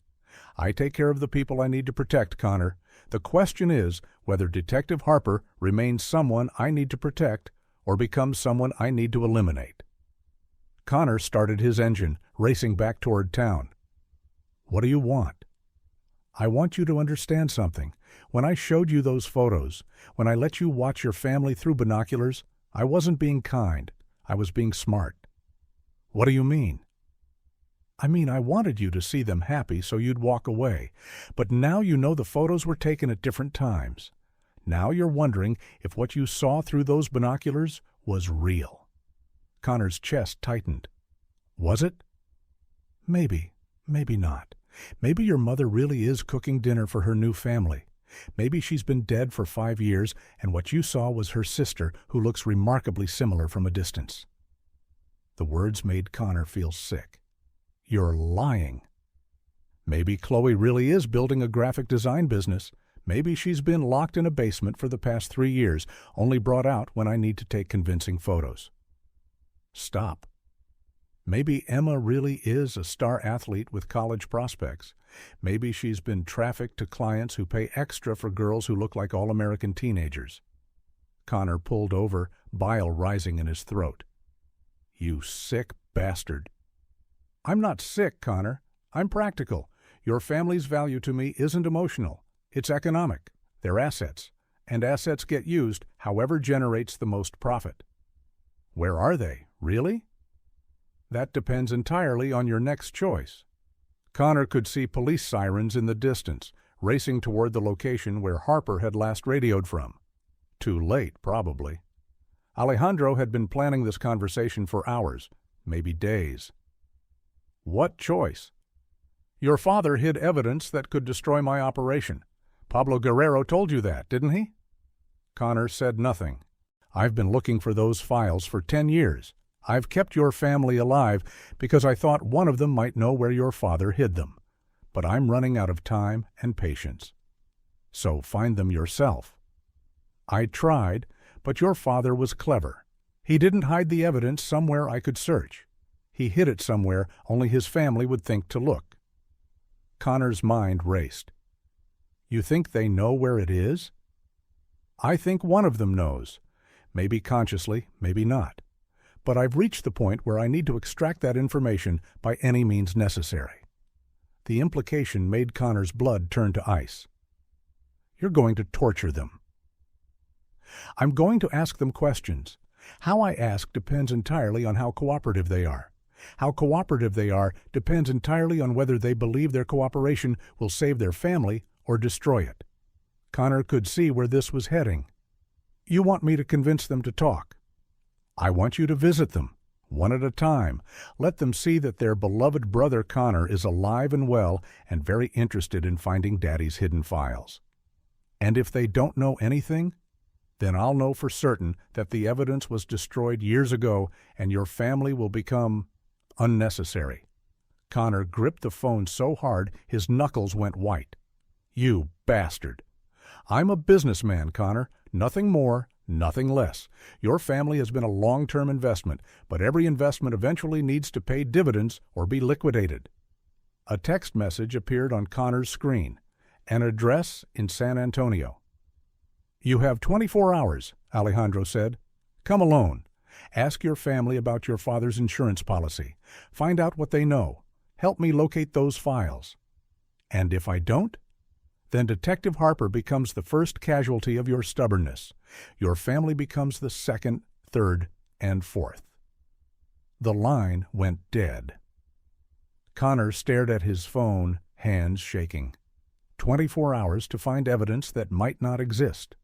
I take care of the people I need to protect, Connor. The question is whether Detective Harper remains someone I need to protect or becomes someone I need to eliminate." Connor started his engine, racing back toward town. What do you want? I want you to understand something. When I showed you those photos, when I let you watch your family through binoculars, I wasn't being kind. I was being smart. What do you mean? I mean, I wanted you to see them happy so you'd walk away. But now you know the photos were taken at different times. Now you're wondering if what you saw through those binoculars was real. Connor's chest tightened. Was it? Maybe, maybe not. Maybe your mother really is cooking dinner for her new family. Maybe she's been dead for 5 years, and what you saw was her sister, who looks remarkably similar from a distance. The words made Connor feel sick. You're lying. Maybe Chloe really is building a graphic design business. Maybe she's been locked in a basement for the past 3 years, only brought out when I need to take convincing photos. Stop. Maybe Emma really is a star athlete with college prospects. Maybe she's been trafficked to clients who pay extra for girls who look like all-American teenagers. Connor pulled over, bile rising in his throat. You sick bastard. I'm not sick, Connor. I'm practical. Your family's value to me isn't emotional. It's economic. They're assets. And assets get used however generates the most profit. Where are they? Really? That depends entirely on your next choice. Connor could see police sirens in the distance, racing toward the location where Harper had last radioed from. Too late, probably. Alejandro had been planning this conversation for hours, maybe days. What choice? Your father hid evidence that could destroy my operation. Pablo Guerrero told you that, didn't he? Connor said nothing. I've been looking for those files for 10 years. I've kept your family alive because I thought one of them might know where your father hid them. But I'm running out of time and patience. So find them yourself. I tried, but your father was clever. He didn't hide the evidence somewhere I could search. He hid it somewhere only his family would think to look. Connor's mind raced. You think they know where it is? I think one of them knows. Maybe consciously, maybe not. But I've reached the point where I need to extract that information by any means necessary. The implication made Connor's blood turn to ice. You're going to torture them. I'm going to ask them questions. How I ask depends entirely on how cooperative they are. How cooperative they are depends entirely on whether they believe their cooperation will save their family or destroy it. Connor could see where this was heading. You want me to convince them to talk. I want you to visit them, one at a time. Let them see that their beloved brother Connor is alive and well and very interested in finding Daddy's hidden files. And if they don't know anything, then I'll know for certain that the evidence was destroyed years ago and your family will become unnecessary. Connor gripped the phone so hard his knuckles went white. You bastard. I'm a businessman, Connor. Nothing more, nothing less. Your family has been a long-term investment, but every investment eventually needs to pay dividends or be liquidated. A text message appeared on Connor's screen. An address in San Antonio. You have 24 hours, Alejandro said. Come alone. Ask your family about your father's insurance policy. Find out what they know. Help me locate those files. And if I don't? Then Detective Harper becomes the first casualty of your stubbornness. Your family becomes the second, third, and fourth. The line went dead. Connor stared at his phone, hands shaking. 24 hours to find evidence that might not exist.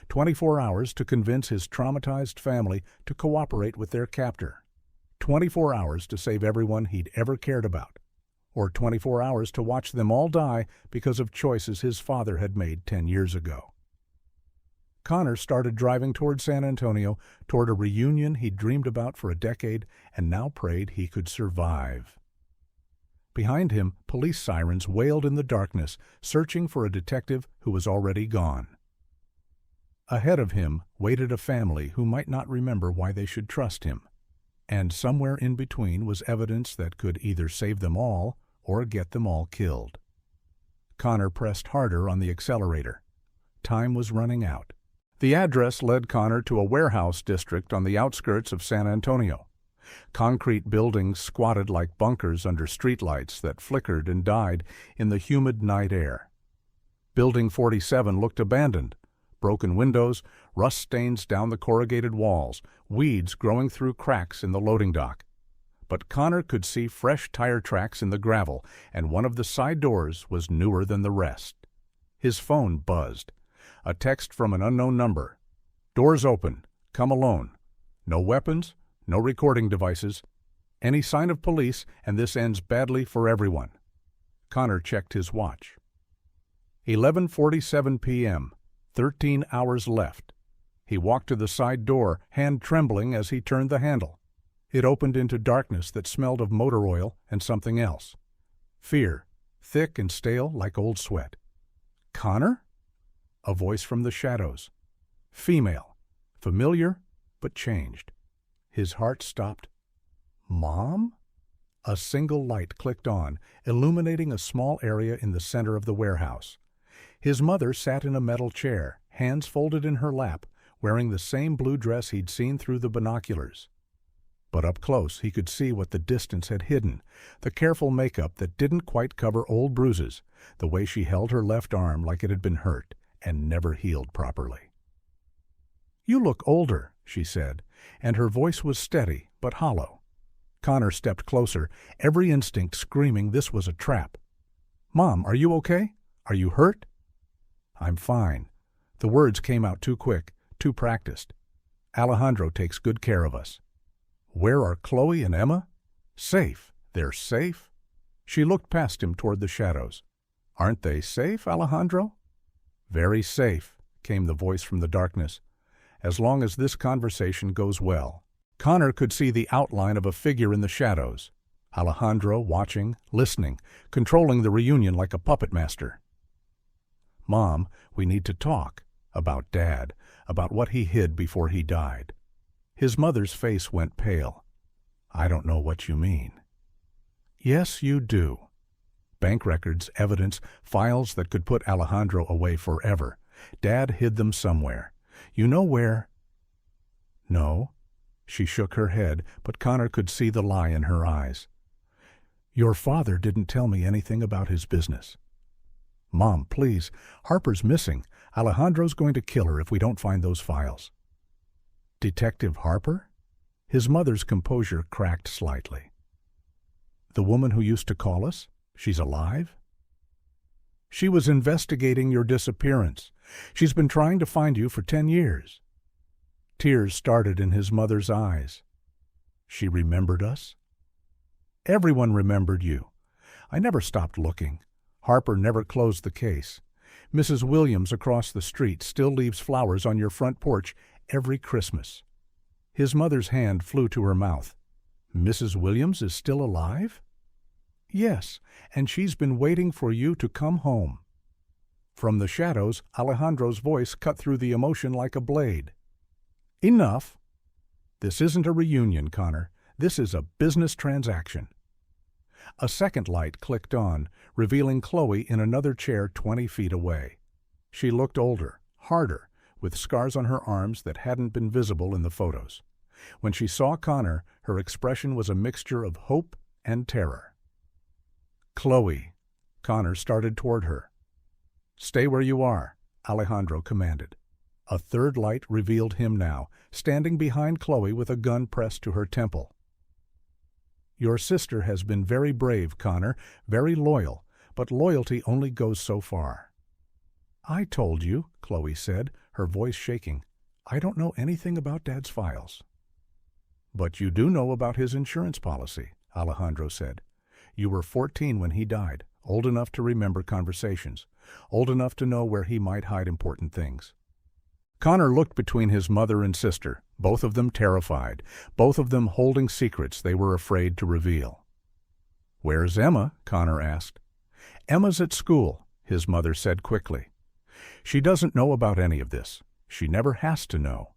24 hours to convince his traumatized family to cooperate with their captor. 24 hours to save everyone he'd ever cared about. Or 24 hours to watch them all die because of choices his father had made 10 years ago. Connor started driving toward San Antonio, toward a reunion he'd dreamed about for a decade and now prayed he could survive. Behind him, police sirens wailed in the darkness, searching for a detective who was already gone. Ahead of him waited a family who might not remember why they should trust him. And somewhere in between was evidence that could either save them all or get them all killed. Connor pressed harder on the accelerator. Time was running out. The address led Connor to a warehouse district on the outskirts of San Antonio. Concrete buildings squatted like bunkers under streetlights that flickered and died in the humid night air. Building 47 looked abandoned. Broken windows, rust stains down the corrugated walls, weeds growing through cracks in the loading dock. But Connor could see fresh tire tracks in the gravel, and one of the side doors was newer than the rest. His phone buzzed. A text from an unknown number. "Doors open. Come alone. No weapons, no recording devices. Any sign of police, and this ends badly for everyone." Connor checked his watch. 11:47 p.m. 13 hours left. He walked to the side door, hand trembling as he turned the handle. It opened into darkness that smelled of motor oil and something else. Fear, thick and stale like old sweat. "Connor?" A voice from the shadows. Female. Familiar, but changed. His heart stopped. "Mom?" A single light clicked on, illuminating a small area in the center of the warehouse. His mother sat in a metal chair, hands folded in her lap, wearing the same blue dress he'd seen through the binoculars. But up close he could see what the distance had hidden, the careful makeup that didn't quite cover old bruises, the way she held her left arm like it had been hurt and never healed properly. "You look older," she said, and her voice was steady but hollow. Connor stepped closer, every instinct screaming this was a trap. "Mom, are you okay? Are you hurt?" "I'm fine." The words came out too quick, too practiced. "Alejandro takes good care of us." "Where are Chloe and Emma?" "Safe. They're safe?" She looked past him toward the shadows. "Aren't they safe, Alejandro?" "Very safe," came the voice from the darkness. "As long as this conversation goes well." Connor could see the outline of a figure in the shadows. Alejandro watching, listening, controlling the reunion like a puppet master. "Mom, we need to talk. About Dad, about what he hid before he died." His mother's face went pale. "I don't know what you mean." "Yes, you do. Bank records, evidence, files that could put Alejandro away forever. Dad hid them somewhere. You know where?" "No." She shook her head, but Connor could see the lie in her eyes. "Your father didn't tell me anything about his business." "Mom, please. Harper's missing. Alejandro's going to kill her if we don't find those files." "Detective Harper?" His mother's composure cracked slightly. "The woman who used to call us? She's alive?" "She was investigating your disappearance. She's been trying to find you for 10 years. Tears started in his mother's eyes. "She remembered us?" "Everyone remembered you. I never stopped looking. Harper never closed the case. Mrs. Williams across the street still leaves flowers on your front porch every Christmas." His mother's hand flew to her mouth. "Mrs. Williams is still alive?" "Yes, and she's been waiting for you to come home." From the shadows, Alejandro's voice cut through the emotion like a blade. "Enough. This isn't a reunion, Connor. This is a business transaction." A second light clicked on, revealing Chloe in another chair 20 feet away. She looked older, harder, with scars on her arms that hadn't been visible in the photos. When she saw Connor, her expression was a mixture of hope and terror. "Chloe." Connor started toward her. "Stay where you are," Alejandro commanded. A third light revealed him now, standing behind Chloe with a gun pressed to her temple. "Your sister has been very brave, Connor, very loyal, but loyalty only goes so far." "I told you," Chloe said, her voice shaking. "I don't know anything about Dad's files." "But you do know about his insurance policy," Alejandro said. "You were 14 when he died, old enough to remember conversations, old enough to know where he might hide important things." Connor looked between his mother and sister, both of them terrified, both of them holding secrets they were afraid to reveal. "Where's Emma?" Connor asked. "Emma's at school," his mother said quickly. "She doesn't know about any of this. She never has to know."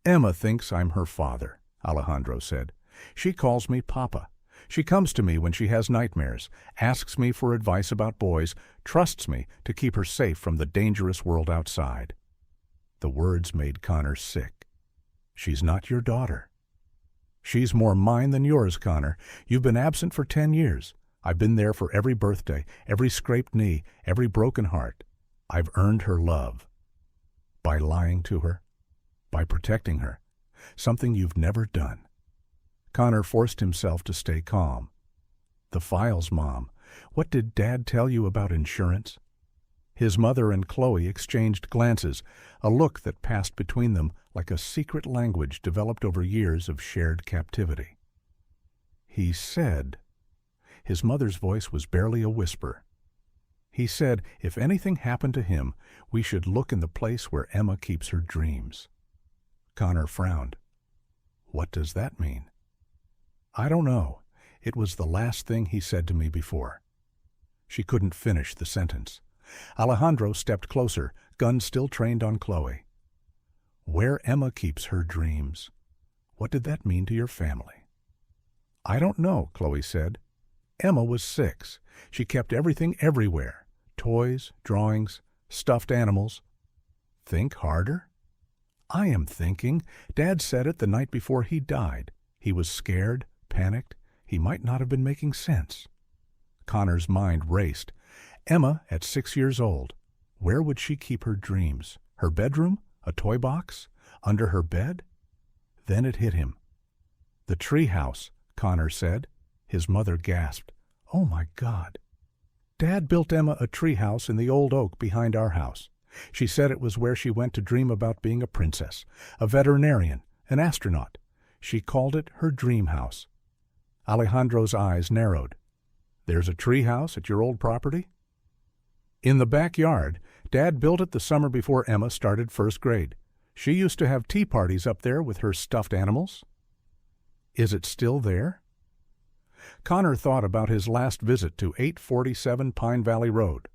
"Emma thinks I'm her father," Alejandro said. "She calls me Papa. She comes to me when she has nightmares, asks me for advice about boys, trusts me to keep her safe from the dangerous world outside." The words made Connor sick. "She's not your daughter." She's more mine than yours, Connor. You've been absent for 10 years. I've been there for every birthday, every scraped knee, every broken heart. I've earned her love. By lying to her. By protecting her. Something you've never done. Connor forced himself to stay calm. The files, Mom. What did Dad tell you about insurance? His mother and Chloe exchanged glances, a look that passed between them like a secret language developed over years of shared captivity. He said... His mother's voice was barely a whisper. He said if anything happened to him, we should look in the place where Emma keeps her dreams. Connor frowned. What does that mean? I don't know. It was the last thing he said to me before. She couldn't finish the sentence. Alejandro stepped closer, gun still trained on Chloe. Where Emma keeps her dreams. What did that mean to your family? I don't know, Chloe said. Emma was 6. She kept everything everywhere. Toys, drawings, stuffed animals. Think harder? I am thinking. Dad said it the night before he died. He was scared, panicked. He might not have been making sense. Connor's mind raced. Emma, at 6 years old. Where would she keep her dreams? Her bedroom? A toy box? Under her bed? Then it hit him. The tree house, Connor said. His mother gasped. Oh, my God. Dad built Emma a tree house in the old oak behind our house. She said it was where she went to dream about being a princess, a veterinarian, an astronaut. She called it her dream house. Alejandro's eyes narrowed. There's a tree house at your old property? In the backyard. Dad built it the summer before Emma started first grade. She used to have tea parties up there with her stuffed animals. Is it still there? Connor thought about his last visit to 847 Pine Valley Road.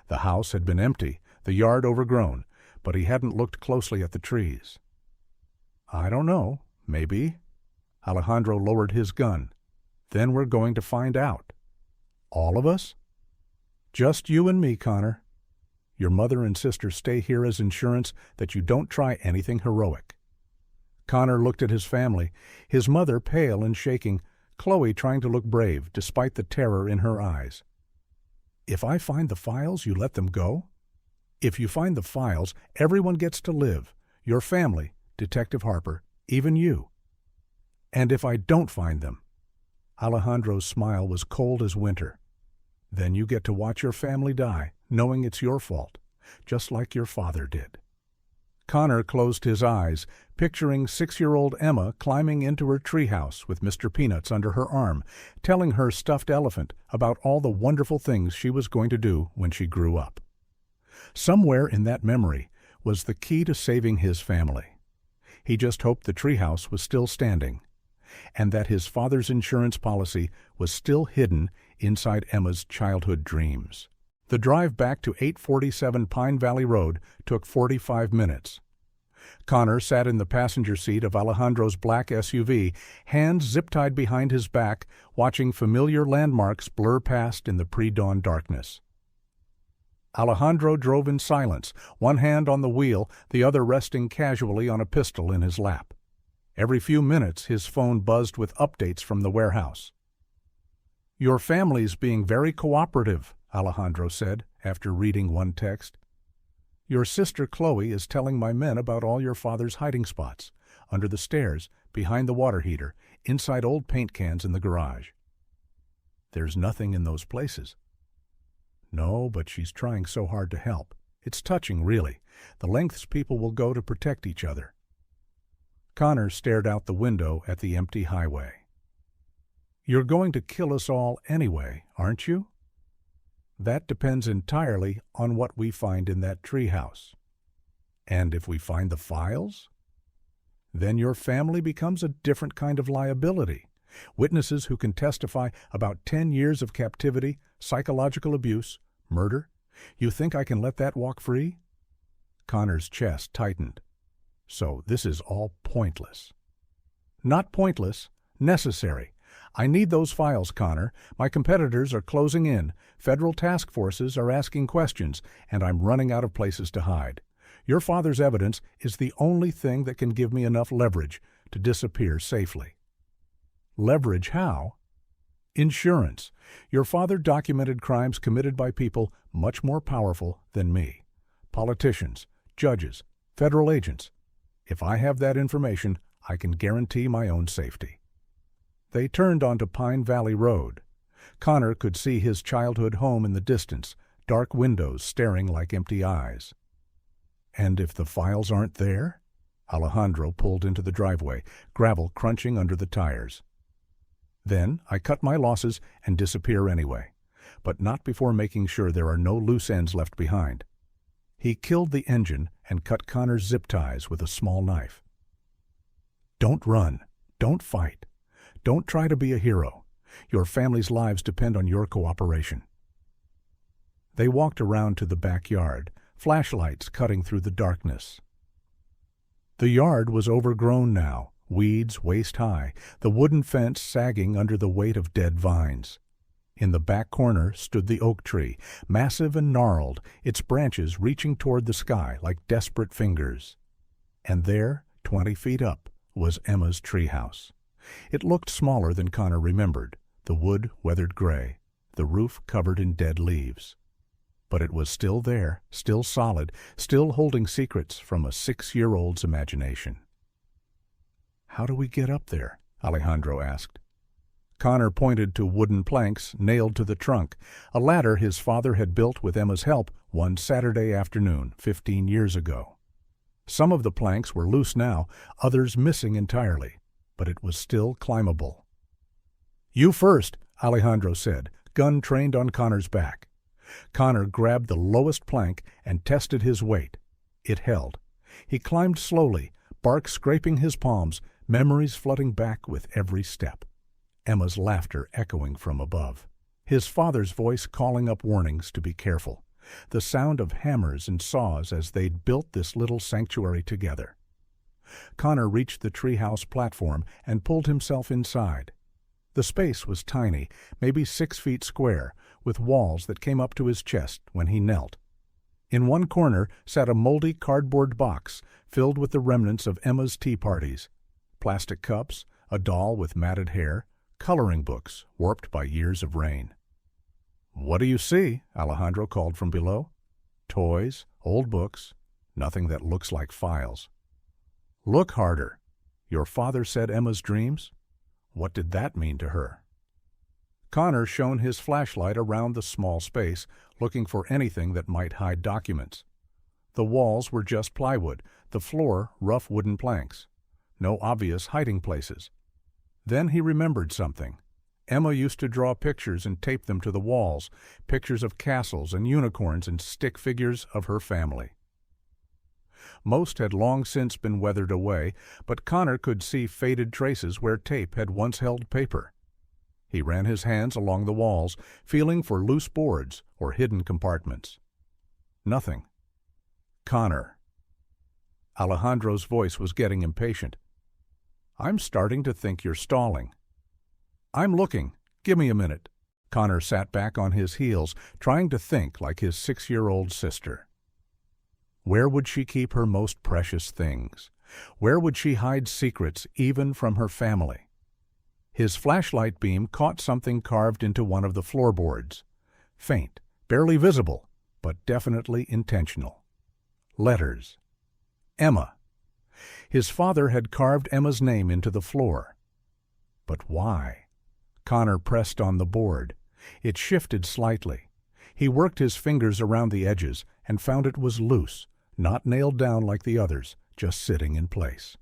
The house had been empty, the yard overgrown, but he hadn't looked closely at the trees. I don't know. Maybe. Alejandro lowered his gun. Then we're going to find out. All of us? Just you and me, Connor. Your mother and sister stay here as insurance that you don't try anything heroic. Connor looked at his family, his mother pale and shaking, Chloe trying to look brave despite the terror in her eyes. If I find the files, you let them go? If you find the files, everyone gets to live. Your family, Detective Harper, even you. And if I don't find them? Alejandro's smile was cold as winter. Then you get to watch your family die, knowing it's your fault, just like your father did. Connor closed his eyes, picturing 6-year-old Emma climbing into her treehouse with Mr. Peanuts under her arm, telling her stuffed elephant about all the wonderful things she was going to do when she grew up. Somewhere in that memory was the key to saving his family. He just hoped the treehouse was still standing, and that his father's insurance policy was still hidden inside Emma's childhood dreams. The drive back to 847 Pine Valley Road took 45 minutes. Connor sat in the passenger seat of Alejandro's black SUV, hands zip-tied behind his back, watching familiar landmarks blur past in the pre-dawn darkness. Alejandro drove in silence, one hand on the wheel, the other resting casually on a pistol in his lap. Every few minutes his phone buzzed with updates from the warehouse. Your family's being very cooperative, Alejandro said, after reading one text. Your sister Chloe is telling my men about all your father's hiding spots, under the stairs, behind the water heater, inside old paint cans in the garage. There's nothing in those places. No, but she's trying so hard to help. It's touching, really, the lengths people will go to protect each other. Connor stared out the window at the empty highway. You're going to kill us all anyway, aren't you? That depends entirely on what we find in that treehouse. And if we find the files? Then your family becomes a different kind of liability. Witnesses who can testify about 10 years of captivity, psychological abuse, murder. You think I can let that walk free? Connor's chest tightened. So this is all pointless. Not pointless, necessary. I need those files, Connor. My competitors are closing in. Federal task forces are asking questions, and I'm running out of places to hide. Your father's evidence is the only thing that can give me enough leverage to disappear safely. Leverage how? Insurance. Your father documented crimes committed by people much more powerful than me. Politicians, judges, federal agents. If I have that information, I can guarantee my own safety. They turned onto Pine Valley Road. Connor could see his childhood home in the distance, dark windows staring like empty eyes. And if the files aren't there? Alejandro pulled into the driveway, gravel crunching under the tires. Then I cut my losses and disappear anyway, but not before making sure there are no loose ends left behind. He killed the engine and cut Connor's zip ties with a small knife. Don't run. Don't fight. Don't try to be a hero. Your family's lives depend on your cooperation. They walked around to the backyard, flashlights cutting through the darkness. The yard was overgrown now, weeds waist-high, the wooden fence sagging under the weight of dead vines. In the back corner stood the oak tree, massive and gnarled, its branches reaching toward the sky like desperate fingers. And there, 20 feet up, was Emma's treehouse. It looked smaller than Connor remembered, the wood weathered gray, the roof covered in dead leaves. But it was still there, still solid, still holding secrets from a 6-year-old's imagination. "How do we get up there?" Alejandro asked. Connor pointed to wooden planks nailed to the trunk, a ladder his father had built with Emma's help one Saturday afternoon 15 years ago. Some of the planks were loose now, others missing entirely, but it was still climbable. "You first," Alejandro said, gun trained on Connor's back. Connor grabbed the lowest plank and tested his weight. It held. He climbed slowly, bark scraping his palms, memories flooding back with every step. Emma's laughter echoing from above. His father's voice calling up warnings to be careful. The sound of hammers and saws as they'd built this little sanctuary together. Connor reached the treehouse platform and pulled himself inside. The space was tiny, maybe 6 feet square, with walls that came up to his chest when he knelt. In one corner sat a moldy cardboard box filled with the remnants of Emma's tea parties. Plastic cups, a doll with matted hair, coloring books warped by years of rain. "What do you see?" Alejandro called from below. "Toys, old books, nothing that looks like files." "Look harder. Your father said Emma's dreams? What did that mean to her?" Connor shone his flashlight around the small space, looking for anything that might hide documents. The walls were just plywood, the floor rough wooden planks. No obvious hiding places. Then he remembered something. Emma used to draw pictures and tape them to the walls, pictures of castles and unicorns and stick figures of her family. Most had long since been weathered away, but Connor could see faded traces where tape had once held paper. He ran his hands along the walls, feeling for loose boards or hidden compartments. Nothing. Connor. Alejandro's voice was getting impatient. "I'm starting to think you're stalling." "I'm looking. Give me a minute." Connor sat back on his heels, trying to think like his 6-year-old sister. Where would she keep her most precious things? Where would she hide secrets even from her family? His flashlight beam caught something carved into one of the floorboards. Faint, barely visible, but definitely intentional. Letters. Emma. His father had carved Emma's name into the floor. But why? Connor pressed on the board. It shifted slightly. He worked his fingers around the edges and found it was loose, not nailed down like the others, just sitting in place.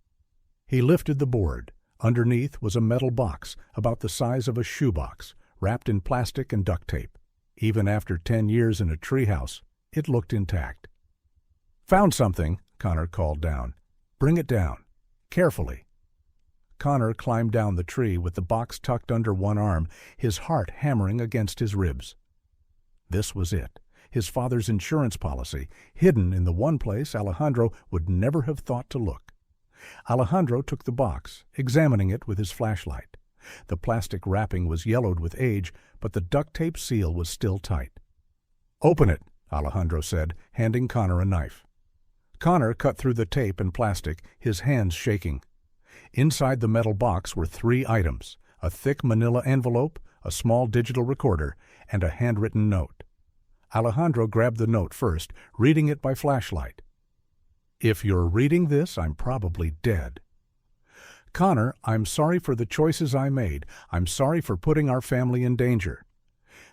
He lifted the board. Underneath was a metal box about the size of a shoebox, wrapped in plastic and duct tape. Even after 10 years in a treehouse, it looked intact. "Found something," Connor called down. "Bring it down. Carefully." Connor climbed down the tree with the box tucked under one arm, his heart hammering against his ribs. This was it, his father's insurance policy, hidden in the one place Alejandro would never have thought to look. Alejandro took the box, examining it with his flashlight. The plastic wrapping was yellowed with age, but the duct tape seal was still tight. "Open it," Alejandro said, handing Connor a knife. Connor cut through the tape and plastic, his hands shaking. Inside the metal box were 3 items: a thick manila envelope, a small digital recorder, and a handwritten note. Alejandro grabbed the note first, reading it by flashlight. "If you're reading this, I'm probably dead. Connor, I'm sorry for the choices I made. I'm sorry for putting our family in danger."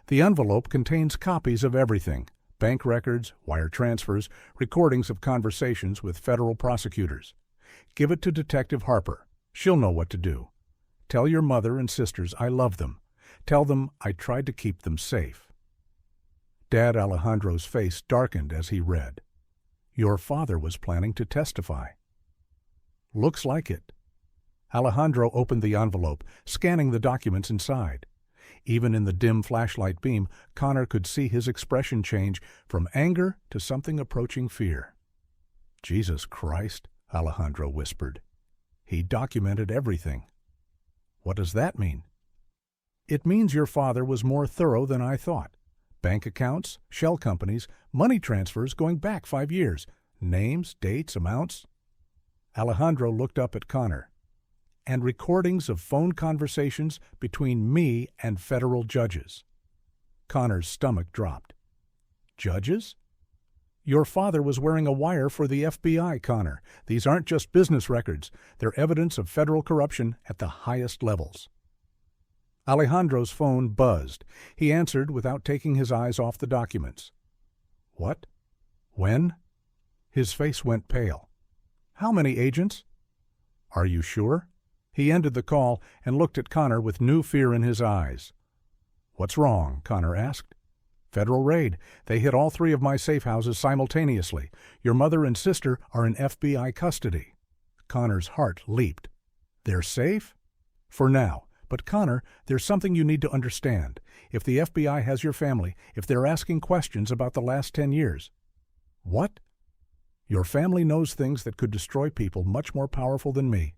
The envelope contains copies of everything: bank records, wire transfers, recordings of conversations with federal prosecutors. "Give it to Detective Harper. She'll know what to do. Tell your mother and sisters I love them. Tell them I tried to keep them safe." Dad Alejandro's face darkened as he read. "Your father was planning to testify." "Looks like it." Alejandro opened the envelope, scanning the documents inside. Even in the dim flashlight beam, Connor could see his expression change from anger to something approaching fear. "Jesus Christ," Alejandro whispered. "He documented everything." "What does that mean?" "It means your father was more thorough than I thought. Bank accounts, shell companies, money transfers going back 5 years, names, dates, amounts." Alejandro looked up at Connor. "And recordings of phone conversations between me and federal judges." Connor's stomach dropped. "Judges?" "Your father was wearing a wire for the FBI, Connor. These aren't just business records. They're evidence of federal corruption at the highest levels." Alejandro's phone buzzed. He answered without taking his eyes off the documents. "What? When?" His face went pale. "How many agents?" "Are you sure?" He ended the call and looked at Connor with new fear in his eyes. "What's wrong?" Connor asked. "Federal raid. They hit all 3 of my safe houses simultaneously. Your mother and sister are in FBI custody." Connor's heart leaped. "They're safe?" "For now. But Connor, there's something you need to understand. If the FBI has your family, if they're asking questions about the last 10 years. "What?" "Your family knows things that could destroy people much more powerful than me.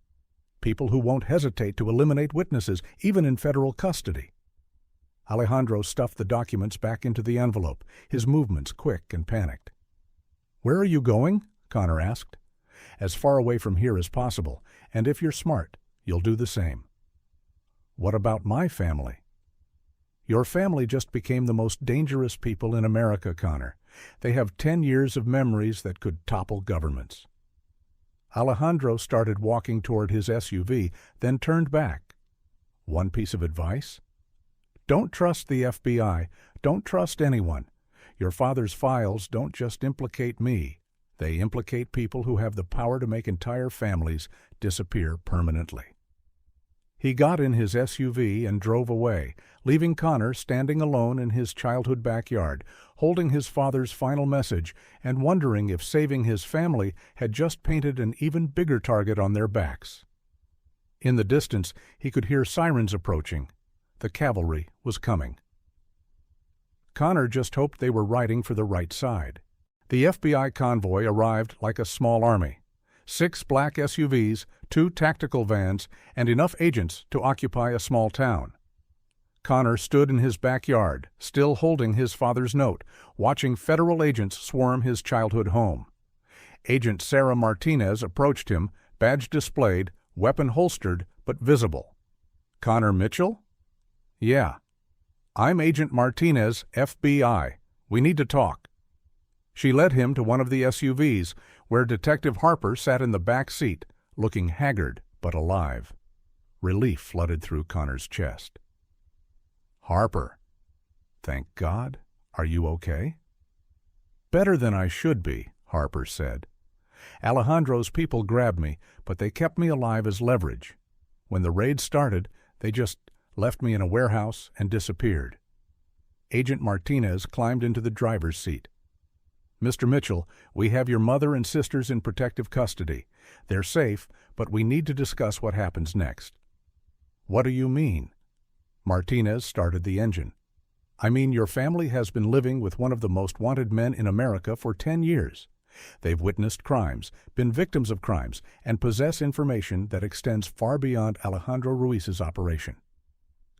People who won't hesitate to eliminate witnesses, even in federal custody." Alejandro stuffed the documents back into the envelope, his movements quick and panicked. "Where are you going?" Connor asked. "As far away from here as possible, and if you're smart, you'll do the same." "What about my family?" "Your family just became the most dangerous people in America, Connor. They have 10 years of memories that could topple governments." Alejandro started walking toward his SUV, then turned back. "One piece of advice? Don't trust the FBI. Don't trust anyone. Your father's files don't just implicate me. They implicate people who have the power to make entire families disappear permanently." He got in his SUV and drove away, leaving Connor standing alone in his childhood backyard, holding his father's final message and wondering if saving his family had just painted an even bigger target on their backs. In the distance, he could hear sirens approaching. The cavalry was coming. Connor just hoped they were riding for the right side. The FBI convoy arrived like a small army. 6 black SUVs, 2 tactical vans, and enough agents to occupy a small town. Connor stood in his backyard, still holding his father's note, watching federal agents swarm his childhood home. Agent Sarah Martinez approached him, badge displayed, weapon holstered, but visible. "Connor Mitchell?" "Yeah." "I'm Agent Martinez, FBI. We need to talk." She led him to one of the SUVs, where Detective Harper sat in the back seat, looking haggard but alive. Relief flooded through Connor's chest. "Harper. Thank God. Are you okay?" "Better than I should be," Harper said. "Alejandro's people grabbed me, but they kept me alive as leverage. When the raid started, they just left me in a warehouse and disappeared." Agent Martinez climbed into the driver's seat. "Mr. Mitchell, we have your mother and sisters in protective custody. They're safe, but we need to discuss what happens next." "What do you mean?" Martinez started the engine. "I mean your family has been living with one of the most wanted men in America for 10 years. They've witnessed crimes, been victims of crimes, and possess information that extends far beyond Alejandro Ruiz's operation."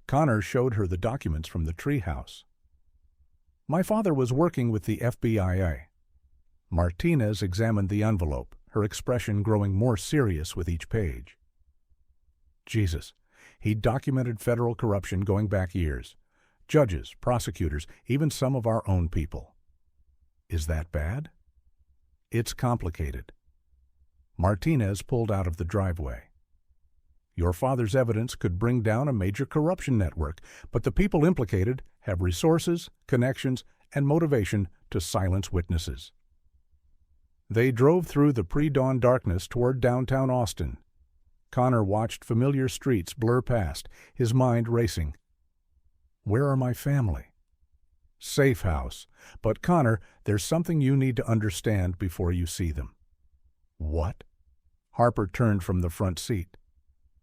Connor showed her the documents from the treehouse. "My father was working with the FBI. Martinez examined the envelope, her expression growing more serious with each page. "Jesus, He documented federal corruption going back years. Judges, prosecutors, even some of our own people. Is that bad? It's complicated. Martinez pulled out of the driveway. Your father's evidence could bring down a major corruption network, but the people implicated have resources, connections, and motivation to silence witnesses. They drove through the pre-dawn darkness toward downtown Austin. Connor watched familiar streets blur past, his mind racing. Where are my family? Safe house. But Connor, there's something you need to understand before you see them. What? Harper turned from the front seat.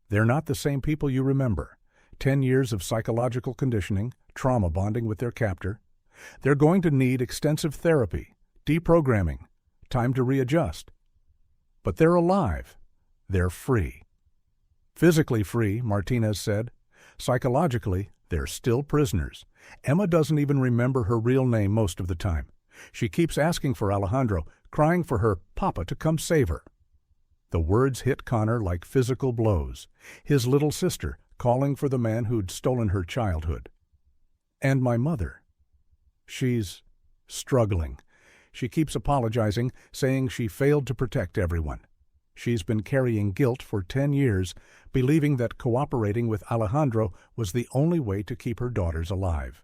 They're not the same people you remember. 10 years of psychological conditioning, trauma bonding with their captor. They're going to need extensive therapy, deprogramming, time to readjust. But they're alive. They're free. Physically free, Martinez said. Psychologically, they're still prisoners. Emma doesn't even remember her real name most of the time. She keeps asking for Alejandro, crying for her papa to come save her. The words hit Connor like physical blows. His little sister calling for the man who'd stolen her childhood. And my mother. She's struggling. She keeps apologizing, saying she failed to protect everyone. She's been carrying guilt for 10 years, believing that cooperating with Alejandro was the only way to keep her daughters alive.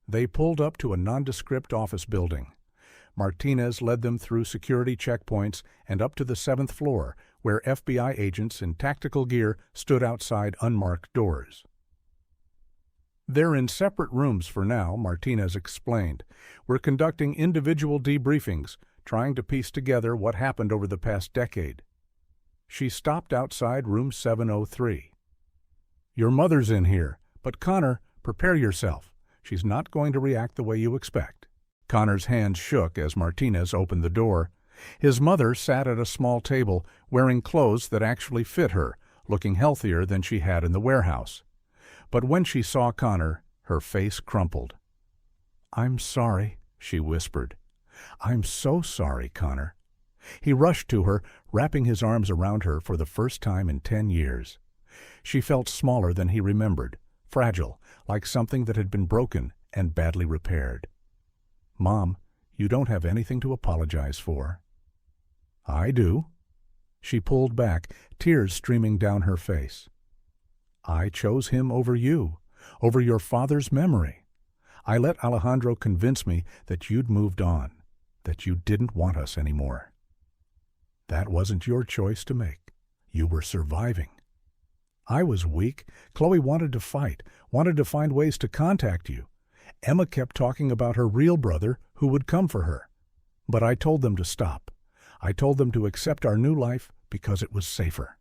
They pulled up to a nondescript office building. Martinez led them through security checkpoints and up to the 7th floor, where FBI agents in tactical gear stood outside unmarked doors. They're in separate rooms for now, Martinez explained. We're conducting individual debriefings, trying to piece together what happened over the past decade. She stopped outside room 703. Your mother's in here, but Connor, prepare yourself. She's not going to react the way you expect. Connor's hands shook as Martinez opened the door. His mother sat at a small table, wearing clothes that actually fit her, looking healthier than she had in the warehouse. But when she saw Connor, her face crumpled. I'm sorry, she whispered. I'm so sorry, Connor. He rushed to her, wrapping his arms around her for the first time in 10 years. She felt smaller than he remembered, fragile, like something that had been broken and badly repaired. Mom, you don't have anything to apologize for. I do. She pulled back, tears streaming down her face. I chose him over you, over your father's memory. I let Alejandro convince me that you'd moved on, that you didn't want us anymore. That wasn't your choice to make. You were surviving. I was weak. Chloe wanted to fight, wanted to find ways to contact you. Emma kept talking about her real brother who would come for her. But I told them to stop. I told them to accept our new life because it was safer.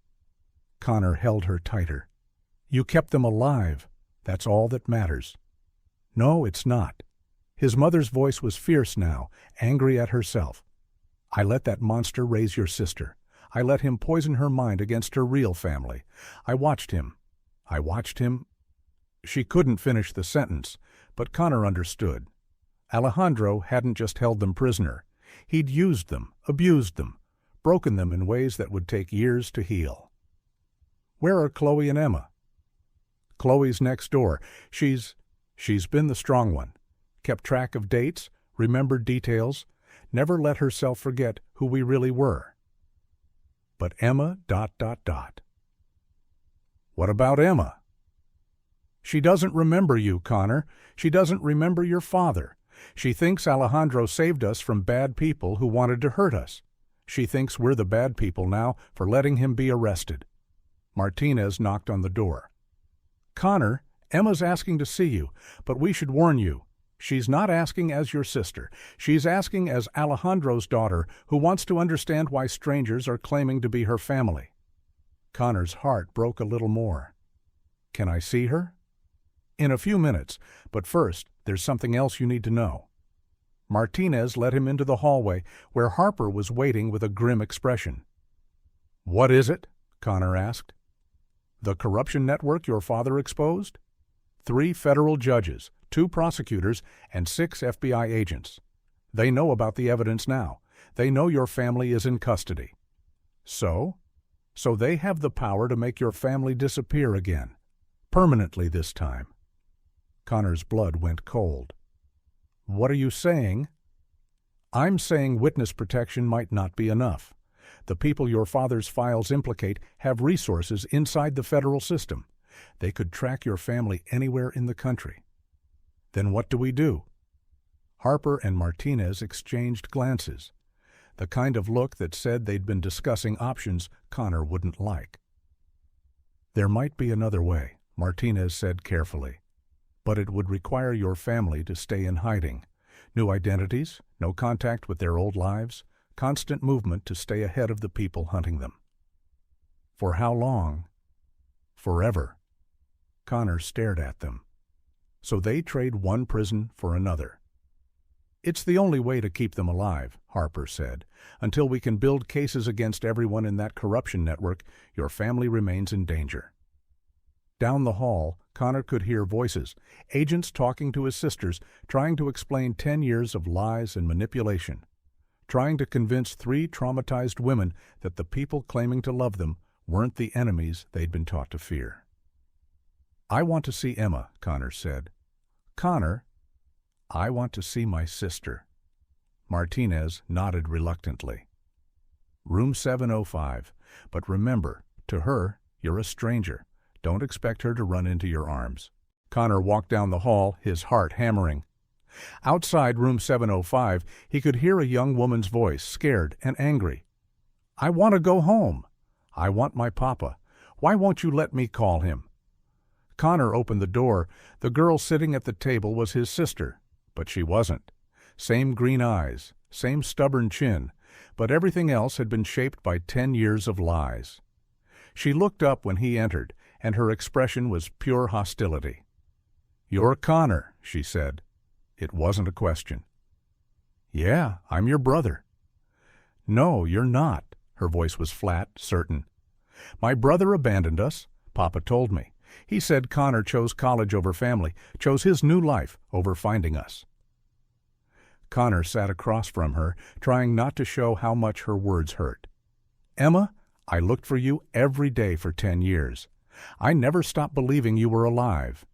Connor held her tighter. You kept them alive. That's all that matters. No, it's not. His mother's voice was fierce now, angry at herself. I let that monster raise your sister. I let him poison her mind against her real family. I watched him. She couldn't finish the sentence, but Connor understood. Alejandro hadn't just held them prisoner. He'd used them, abused them, broken them in ways that would take years to heal. Where are Chloe and Emma? Chloe's next door. She's been the strong one. Kept track of dates, remembered details, never let herself forget who we really were. But Emma... What about Emma? She doesn't remember you, Connor. She doesn't remember your father. She thinks Alejandro saved us from bad people who wanted to hurt us. She thinks we're the bad people now for letting him be arrested. Martinez knocked on the door. Connor, Emma's asking to see you, but we should warn you. She's not asking as your sister. She's asking as Alejandro's daughter who wants to understand why strangers are claiming to be her family. Connor's heart broke a little more. Can I see her? In a few minutes, but first, there's something else you need to know. Martinez led him into the hallway, where Harper was waiting with a grim expression. What is it? Connor asked. The corruption network your father exposed? 3 federal judges, 2 prosecutors, and 6 FBI agents. They know about the evidence now. They know your family is in custody. So? So they have the power to make your family disappear again. Permanently this time. Connor's blood went cold. What are you saying? I'm saying witness protection might not be enough. The people your father's files implicate have resources inside the federal system. They could track your family anywhere in the country. Then what do we do? Harper and Martinez exchanged glances, the kind of look that said they'd been discussing options Connor wouldn't like. There might be another way, Martinez said carefully, but it would require your family to stay in hiding. New identities, no contact with their old lives, constant movement to stay ahead of the people hunting them. For how long? Forever. Connor stared at them. So they trade one prison for another. It's the only way to keep them alive, Harper said. Until we can build cases against everyone in that corruption network, your family remains in danger. Down the hall, Connor could hear voices, agents talking to his sisters, trying to explain 10 years of lies and manipulation, trying to convince 3 traumatized women that the people claiming to love them weren't the enemies they'd been taught to fear. I want to see Emma, Connor said. Connor, I want to see my sister. Martinez nodded reluctantly. Room 705. But remember, to her, you're a stranger. Don't expect her to run into your arms. Connor walked down the hall, his heart hammering. Outside room 705, he could hear a young woman's voice, scared and angry. I want to go home. I want my papa. Why won't you let me call him? Connor opened the door. The girl sitting at the table was his sister, but she wasn't. Same green eyes, same stubborn chin, but everything else had been shaped by 10 years of lies. She looked up when he entered, and her expression was pure hostility. You're Connor, she said. It wasn't a question. Yeah, I'm your brother. No, you're not. Her voice was flat, certain. My brother abandoned us, Papa told me. He said Connor chose college over family, chose his new life over finding us. Connor sat across from her, trying not to show how much her words hurt. Emma, I looked for you every day for 10 years. I never stopped believing you were alive.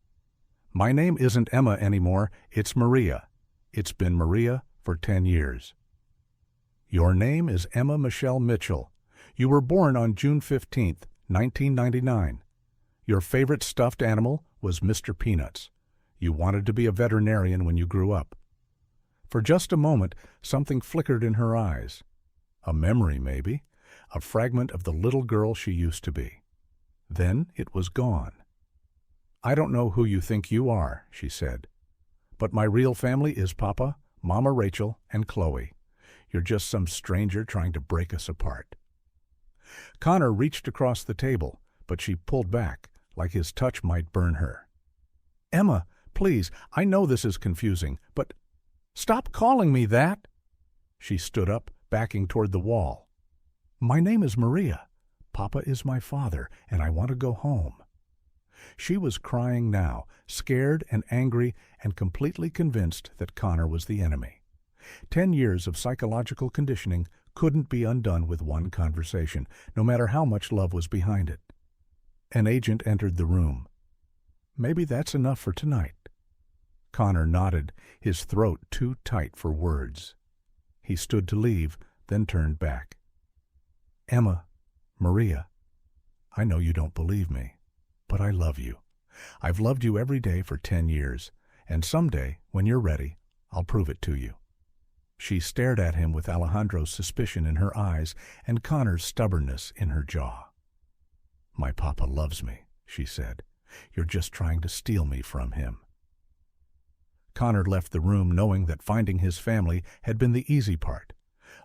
My name isn't Emma anymore, it's Maria. It's been Maria for 10 years. Your name is Emma Michelle Mitchell. You were born on June 15th, 1999. Your favorite stuffed animal was Mr. Peanuts. You wanted to be a veterinarian when you grew up. For just a moment, something flickered in her eyes. A memory, maybe. A fragment of the little girl she used to be. Then it was gone. I don't know who you think you are, she said. But my real family is Papa, Mama Rachel, and Chloe. You're just some stranger trying to break us apart. Connor reached across the table, but she pulled back, like his touch might burn her. Emma, please, I know this is confusing, but stop calling me that. She stood up, backing toward the wall. My name is Maria. Papa is my father, and I want to go home. She was crying now, scared and angry and completely convinced that Connor was the enemy. 10 years of psychological conditioning couldn't be undone with one conversation, no matter how much love was behind it. An agent entered the room. Maybe that's enough for tonight. Connor nodded, his throat too tight for words. He stood to leave, then turned back. Emma, Maria, I know you don't believe me, but I love you. I've loved you every day for 10 years, and someday, when you're ready, I'll prove it to you. She stared at him with Alejandro's suspicion in her eyes and Connor's stubbornness in her jaw. My papa loves me, she said. You're just trying to steal me from him. Connor left the room knowing that finding his family had been the easy part.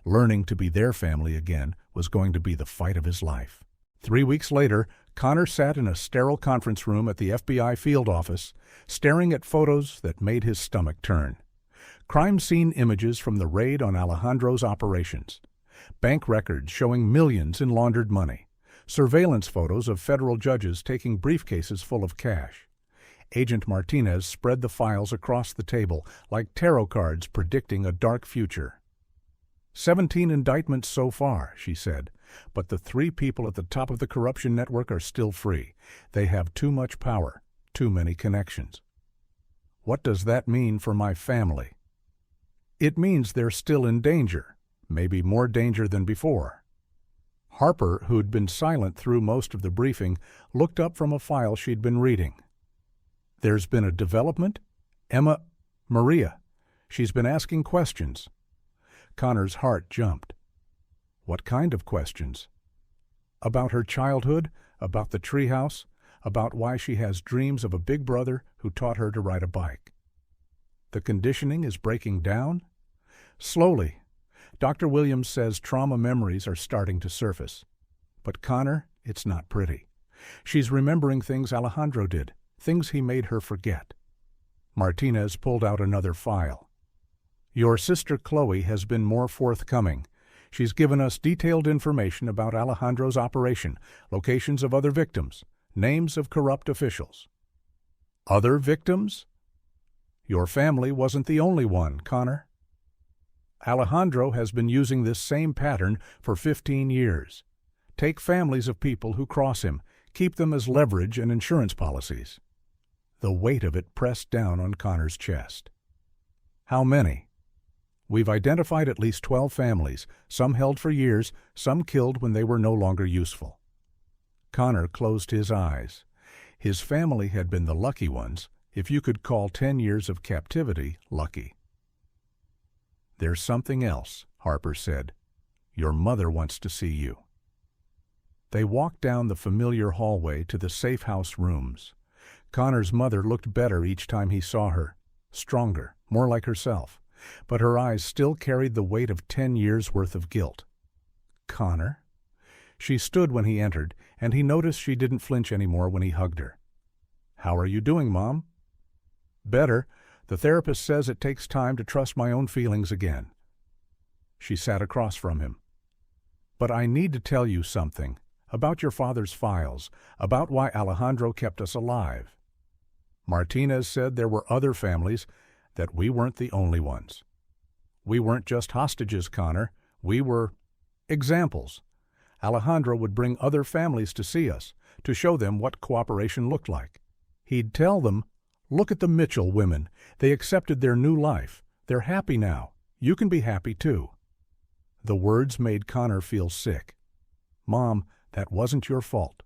Learning to be their family again was going to be the fight of his life. 3 weeks later, Connor sat in a sterile conference room at the FBI field office, staring at photos that made his stomach turn. Crime scene images from the raid on Alejandro's operations. Bank records showing millions in laundered money. Surveillance photos of federal judges taking briefcases full of cash. Agent Martinez spread the files across the table like tarot cards predicting a dark future. 17 indictments so far, she said. But the 3 people at the top of the corruption network are still free. They have too much power, too many connections. What does that mean for my family? It means they're still in danger, maybe more danger than before. Harper, who'd been silent through most of the briefing, looked up from a file she'd been reading. There's been a development? Maria. She's been asking questions. Connor's heart jumped. What kind of questions? About her childhood, about the treehouse, about why she has dreams of a big brother who taught her to ride a bike. The conditioning is breaking down? Slowly. Dr. Williams says trauma memories are starting to surface. But Connor, it's not pretty. She's remembering things Alejandro did, things he made her forget. Martinez pulled out another file. Your sister Chloe has been more forthcoming. She's given us detailed information about Alejandro's operation, locations of other victims, names of corrupt officials. Other victims? Your family wasn't the only one, Connor. Alejandro has been using this same pattern for 15 years. Take families of people who cross him, keep them as leverage and insurance policies. The weight of it pressed down on Connor's chest. How many? We've identified at least 12 families, some held for years, some killed when they were no longer useful. Connor closed his eyes. His family had been the lucky ones, if you could call 10 years of captivity lucky. There's something else, Harper said. Your mother wants to see you. They walked down the familiar hallway to the safe house rooms. Connor's mother looked better each time he saw her, stronger, more like herself, but her eyes still carried the weight of 10 years' worth of guilt. Connor? She stood when he entered, and he noticed she didn't flinch anymore when he hugged her. How are you doing, Mom? Better. The therapist says it takes time to trust my own feelings again. She sat across from him. But I need to tell you something, about your father's files, about why Alejandro kept us alive. Martinez said there were other families, that we weren't the only ones. We weren't just hostages, Connor. We were examples. Alejandro would bring other families to see us, to show them what cooperation looked like. He'd tell them, look at the Mitchell women. They accepted their new life. They're happy now. You can be happy too. The words made Connor feel sick. Mom, that wasn't your fault.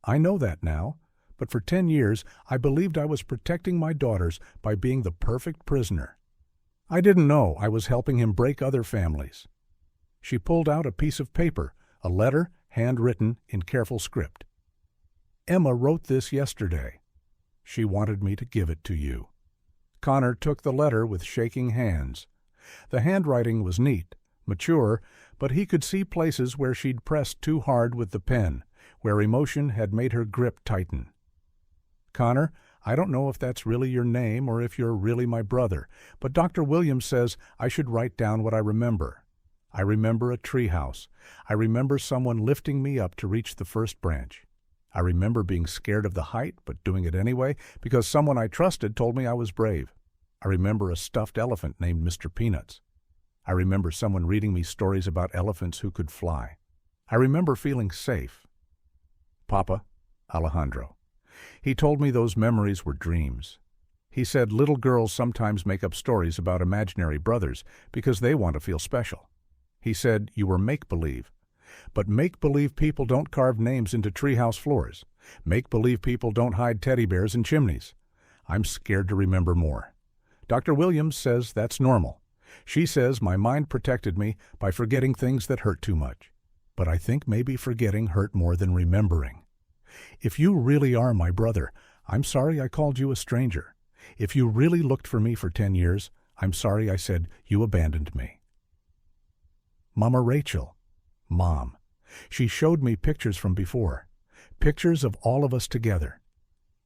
I know that now, but for 10 years I believed I was protecting my daughters by being the perfect prisoner. I didn't know I was helping him break other families. She pulled out a piece of paper, a letter, handwritten in careful script. Emma wrote this yesterday. She wanted me to give it to you. Connor took the letter with shaking hands. The handwriting was neat, mature, but he could see places where she'd pressed too hard with the pen, where emotion had made her grip tighten. Connor, I don't know if that's really your name or if you're really my brother, but Dr. Williams says I should write down what I remember. I remember a treehouse. I remember someone lifting me up to reach the first branch. I remember being scared of the height, but doing it anyway, because someone I trusted told me I was brave. I remember a stuffed elephant named Mr. Peanuts. I remember someone reading me stories about elephants who could fly. I remember feeling safe. Papa, Alejandro. He told me those memories were dreams. He said little girls sometimes make up stories about imaginary brothers because they want to feel special. He said you were make-believe. But make-believe people don't carve names into treehouse floors. Make-believe people don't hide teddy bears in chimneys. I'm scared to remember more. Dr. Williams says that's normal. She says my mind protected me by forgetting things that hurt too much. But I think maybe forgetting hurt more than remembering. If you really are my brother, I'm sorry I called you a stranger. If you really looked for me for 10 years, I'm sorry I said you abandoned me. Mama Rachel. Mom. She showed me pictures from before. Pictures of all of us together.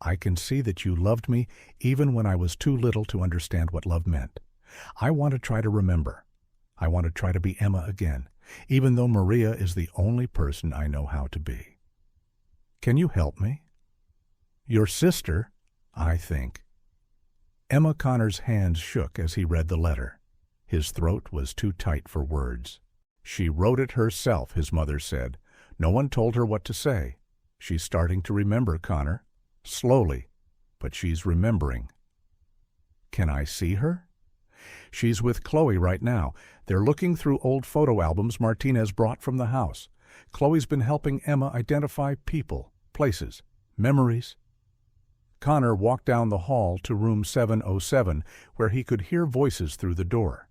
I can see that you loved me even when I was too little to understand what love meant. I want to try to remember. I want to try to be Emma again, even though Maria is the only person I know how to be. Can you help me? Your sister, I think. Emma Connor's hands shook as he read the letter. His throat was too tight for words. She wrote it herself, his mother said. No one told her what to say. She's starting to remember, Connor. Slowly, but she's remembering. Can I see her? She's with Chloe right now. They're looking through old photo albums Martinez brought from the house. Chloe's been helping Emma identify people, places, memories. Connor walked down the hall to room 707, where he could hear voices through the door.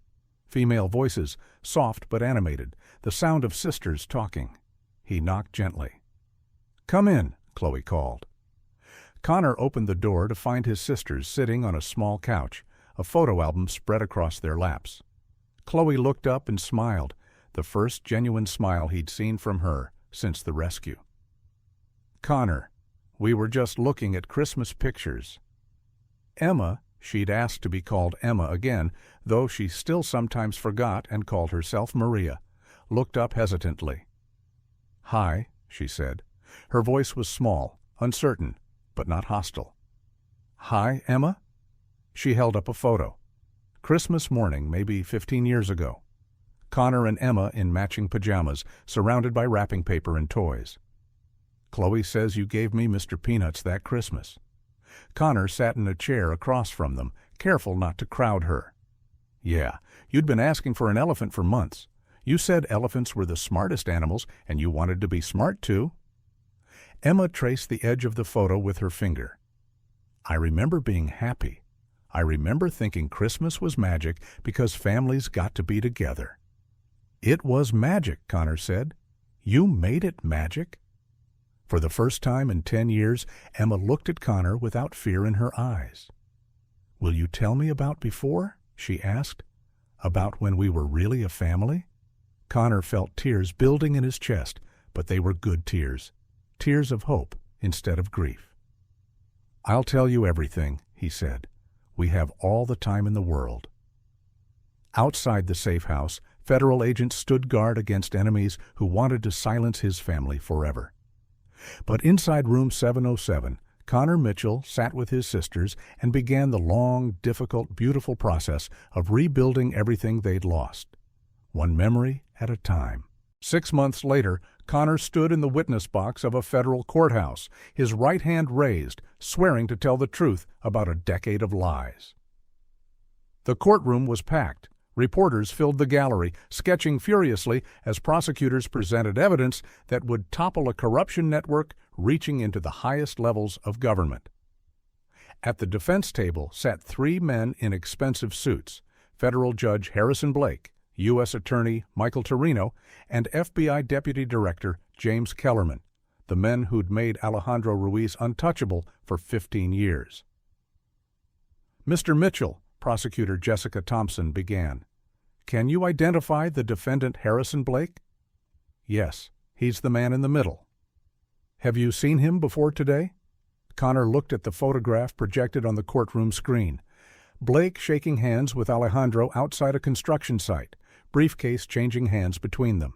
Female voices, soft but animated, the sound of sisters talking. He knocked gently. "Come in," Chloe called. Connor opened the door to find his sisters sitting on a small couch, a photo album spread across their laps. Chloe looked up and smiled, the first genuine smile he'd seen from her since the rescue. "Connor, we were just looking at Christmas pictures." Emma, she'd asked to be called Emma again, though she still sometimes forgot and called herself Maria, looked up hesitantly. "Hi," she said. Her voice was small, uncertain, but not hostile. "Hi, Emma?" She held up a photo. Christmas morning, maybe 15 years ago. Connor and Emma in matching pajamas, surrounded by wrapping paper and toys. "Chloe says you gave me Mr. Peanuts that Christmas." Connor sat in a chair across from them, careful not to crowd her. "Yeah, you'd been asking for an elephant for months. You said elephants were the smartest animals, and you wanted to be smart too." Emma traced the edge of the photo with her finger. "I remember being happy. I remember thinking Christmas was magic because families got to be together." "It was magic," Connor said. "You made it magic?" For the first time in 10 years, Emma looked at Connor without fear in her eyes. "Will you tell me about before?" she asked. "About when we were really a family?" Connor felt tears building in his chest, but they were good tears. Tears of hope instead of grief. "I'll tell you everything," he said. "We have all the time in the world." Outside the safe house, federal agents stood guard against enemies who wanted to silence his family forever. But inside room 707, Connor Mitchell sat with his sisters and began the long, difficult, beautiful process of rebuilding everything they'd lost, one memory at a time. 6 months later, Connor stood in the witness box of a federal courthouse, his right hand raised, swearing to tell the truth about a decade of lies. The courtroom was packed. Reporters filled the gallery, sketching furiously as prosecutors presented evidence that would topple a corruption network reaching into the highest levels of government. At the defense table sat 3 men in expensive suits: Federal Judge Harrison Blake, U.S. Attorney Michael Torino, and FBI Deputy Director James Kellerman, the men who'd made Alejandro Ruiz untouchable for 15 years. "Mr. Mitchell," Prosecutor Jessica Thompson began, "can you identify the defendant Harrison Blake?" "Yes, he's the man in the middle." "Have you seen him before today?" Connor looked at the photograph projected on the courtroom screen. Blake shaking hands with Alejandro outside a construction site, briefcase changing hands between them.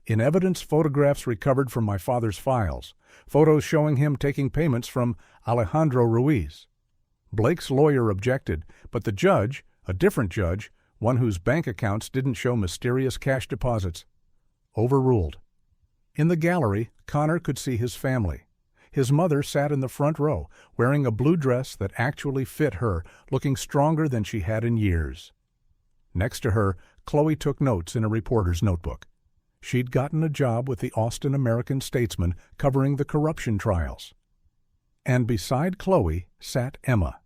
"In evidence, photographs recovered from my father's files, photos showing him taking payments from Alejandro Ruiz." Blake's lawyer objected, but the judge, a different judge, one whose bank accounts didn't show mysterious cash deposits, overruled. In the gallery, Connor could see his family. His mother sat in the front row, wearing a blue dress that actually fit her, looking stronger than she had in years. Next to her, Chloe took notes in a reporter's notebook. She'd gotten a job with the Austin American-Statesman covering the corruption trials. And beside Chloe sat Emma.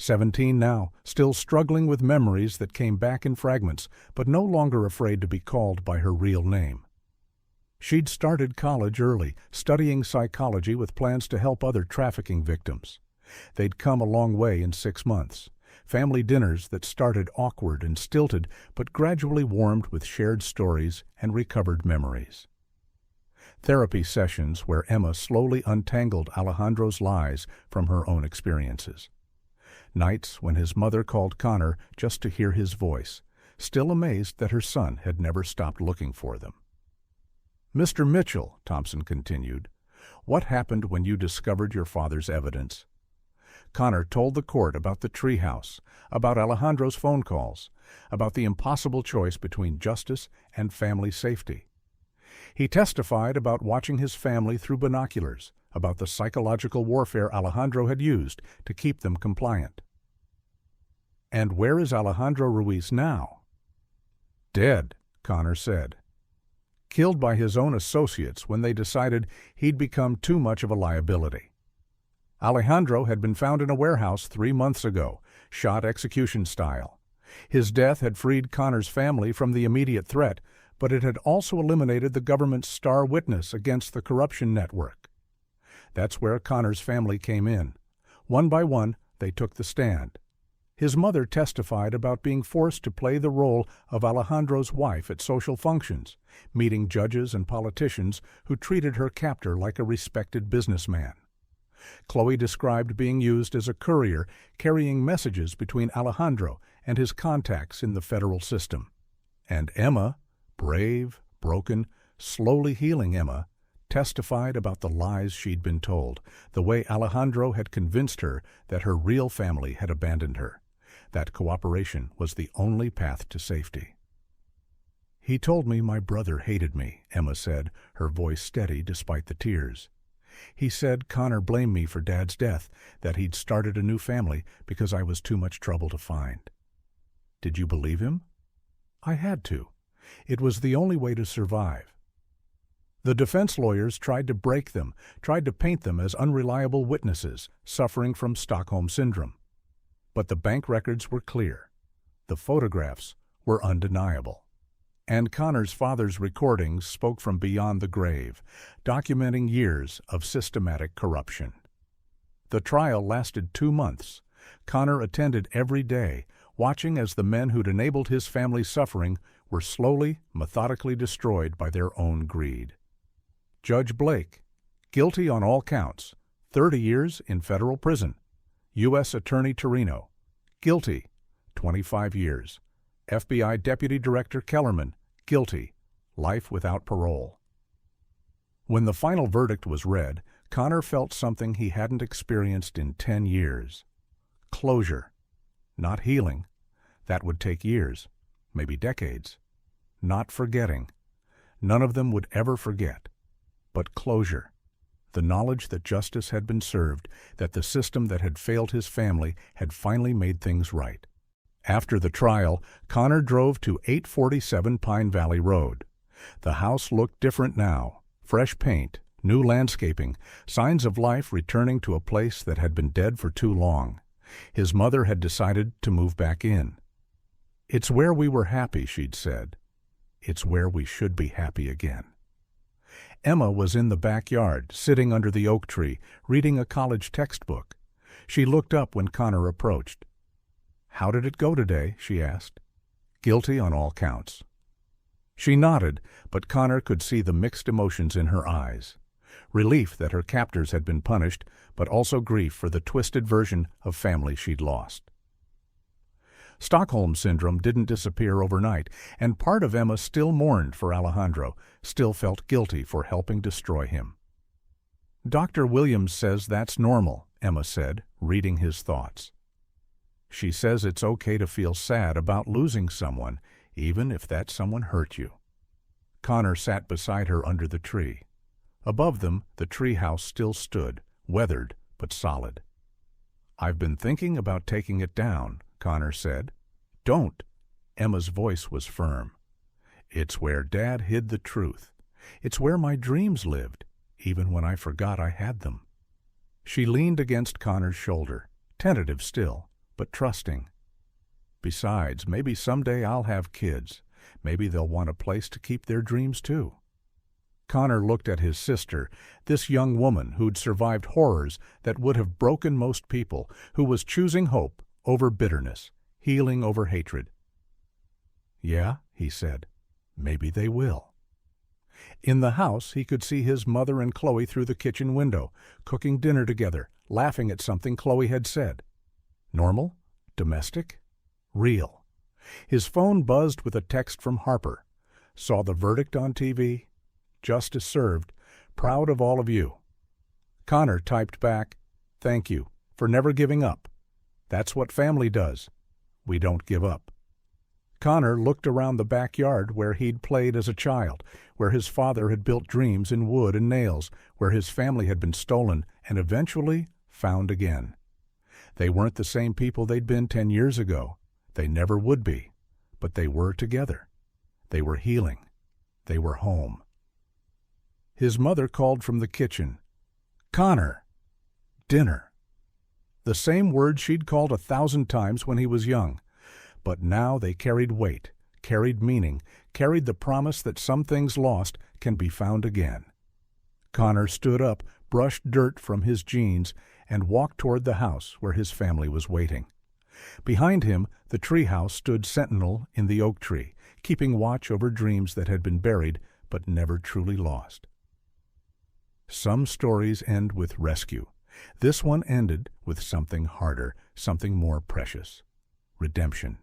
17 now, still struggling with memories that came back in fragments, but no longer afraid to be called by her real name. She'd started college early, studying psychology with plans to help other trafficking victims. They'd come a long way in 6 months. Family dinners that started awkward and stilted, but gradually warmed with shared stories and recovered memories. Therapy sessions where Emma slowly untangled Alejandro's lies from her own experiences. Nights when his mother called Connor just to hear his voice, still amazed that her son had never stopped looking for them. "Mr. Mitchell," Thompson continued, "what happened when you discovered your father's evidence?" Connor told the court about the treehouse, about Alejandro's phone calls, about the impossible choice between justice and family safety. He testified about watching his family through binoculars, about the psychological warfare Alejandro had used to keep them compliant. "And where is Alejandro Ruiz now?" "Dead," Connor said. "Killed by his own associates when they decided he'd become too much of a liability. Alejandro had been found in a warehouse 3 months ago, shot execution style. His death had freed Connor's family from the immediate threat, but it had also eliminated the government's star witness against the corruption network. That's where Connor's family came in. One by one, they took the stand. His mother testified about being forced to play the role of Alejandro's wife at social functions, meeting judges and politicians who treated her captor like a respected businessman. Chloe described being used as a courier carrying messages between Alejandro and his contacts in the federal system. And Emma, brave, broken, slowly healing Emma, testified about the lies she'd been told, the way Alejandro had convinced her that her real family had abandoned her, that cooperation was the only path to safety. "He told me my brother hated me," Emma said, her voice steady despite the tears. "He said Connor blamed me for Dad's death, that he'd started a new family because I was too much trouble to find." "Did you believe him?" "I had to. It was the only way to survive." The defense lawyers tried to break them, tried to paint them as unreliable witnesses suffering from Stockholm Syndrome. But the bank records were clear. The photographs were undeniable. And Connor's father's recordings spoke from beyond the grave, documenting years of systematic corruption. The trial lasted 2 months. Connor attended every day, watching as the men who'd enabled his family's suffering were slowly, methodically destroyed by their own greed. Judge Blake, guilty on all counts, 30 years in federal prison. U.S. Attorney Torino, guilty, 25 years. FBI Deputy Director Kellerman, guilty, life without parole. When the final verdict was read, Connor felt something he hadn't experienced in 10 years. Closure. Not healing. That would take years, maybe decades. Not forgetting. None of them would ever forget. But closure. The knowledge that justice had been served, that the system that had failed his family had finally made things right. After the trial, Connor drove to 847 Pine Valley Road. The house looked different now. Fresh paint, new landscaping, signs of life returning to a place that had been dead for too long. His mother had decided to move back in. "It's where we were happy," she'd said. "It's where we should be happy again." Emma was in the backyard, sitting under the oak tree, reading a college textbook. She looked up when Connor approached. "How did it go today?" she asked. "Guilty on all counts." She nodded, but Connor could see the mixed emotions in her eyes. Relief that her captors had been punished, but also grief for the twisted version of family she'd lost. Stockholm Syndrome didn't disappear overnight, and part of Emma still mourned for Alejandro, still felt guilty for helping destroy him. "Dr. Williams says that's normal," Emma said, reading his thoughts. "She says it's okay to feel sad about losing someone, even if that someone hurt you." Connor sat beside her under the tree. Above them, the tree house still stood, weathered but solid. "I've been thinking about taking it down," Connor said. "Don't." Emma's voice was firm. "It's where Dad hid the truth. It's where my dreams lived, even when I forgot I had them." She leaned against Connor's shoulder, tentative still, but trusting. "Besides, maybe someday I'll have kids. Maybe they'll want a place to keep their dreams too." Connor looked at his sister, this young woman who'd survived horrors that would have broken most people, who was choosing hope over bitterness, healing over hatred. "Yeah," he said, "maybe they will." In the house, he could see his mother and Chloe through the kitchen window, cooking dinner together, laughing at something Chloe had said. Normal? Domestic? Real. His phone buzzed with a text from Harper. "Saw the verdict on TV? Justice served. Proud of all of you." Connor typed back, "Thank you for never giving up. That's what family does. We don't give up." Connor looked around the backyard where he'd played as a child, where his father had built dreams in wood and nails, where his family had been stolen and eventually found again. They weren't the same people they'd been 10 years ago. They never would be. But they were together. They were healing. They were home. His mother called from the kitchen, "Connor, dinner." The same word she'd called 1,000 times when he was young. But now they carried weight, carried meaning, carried the promise that some things lost can be found again. Connor stood up, brushed dirt from his jeans, and walked toward the house where his family was waiting. Behind him, the treehouse stood sentinel in the oak tree, keeping watch over dreams that had been buried but never truly lost. Some stories end with rescue. This one ended with something harder, something more precious: redemption.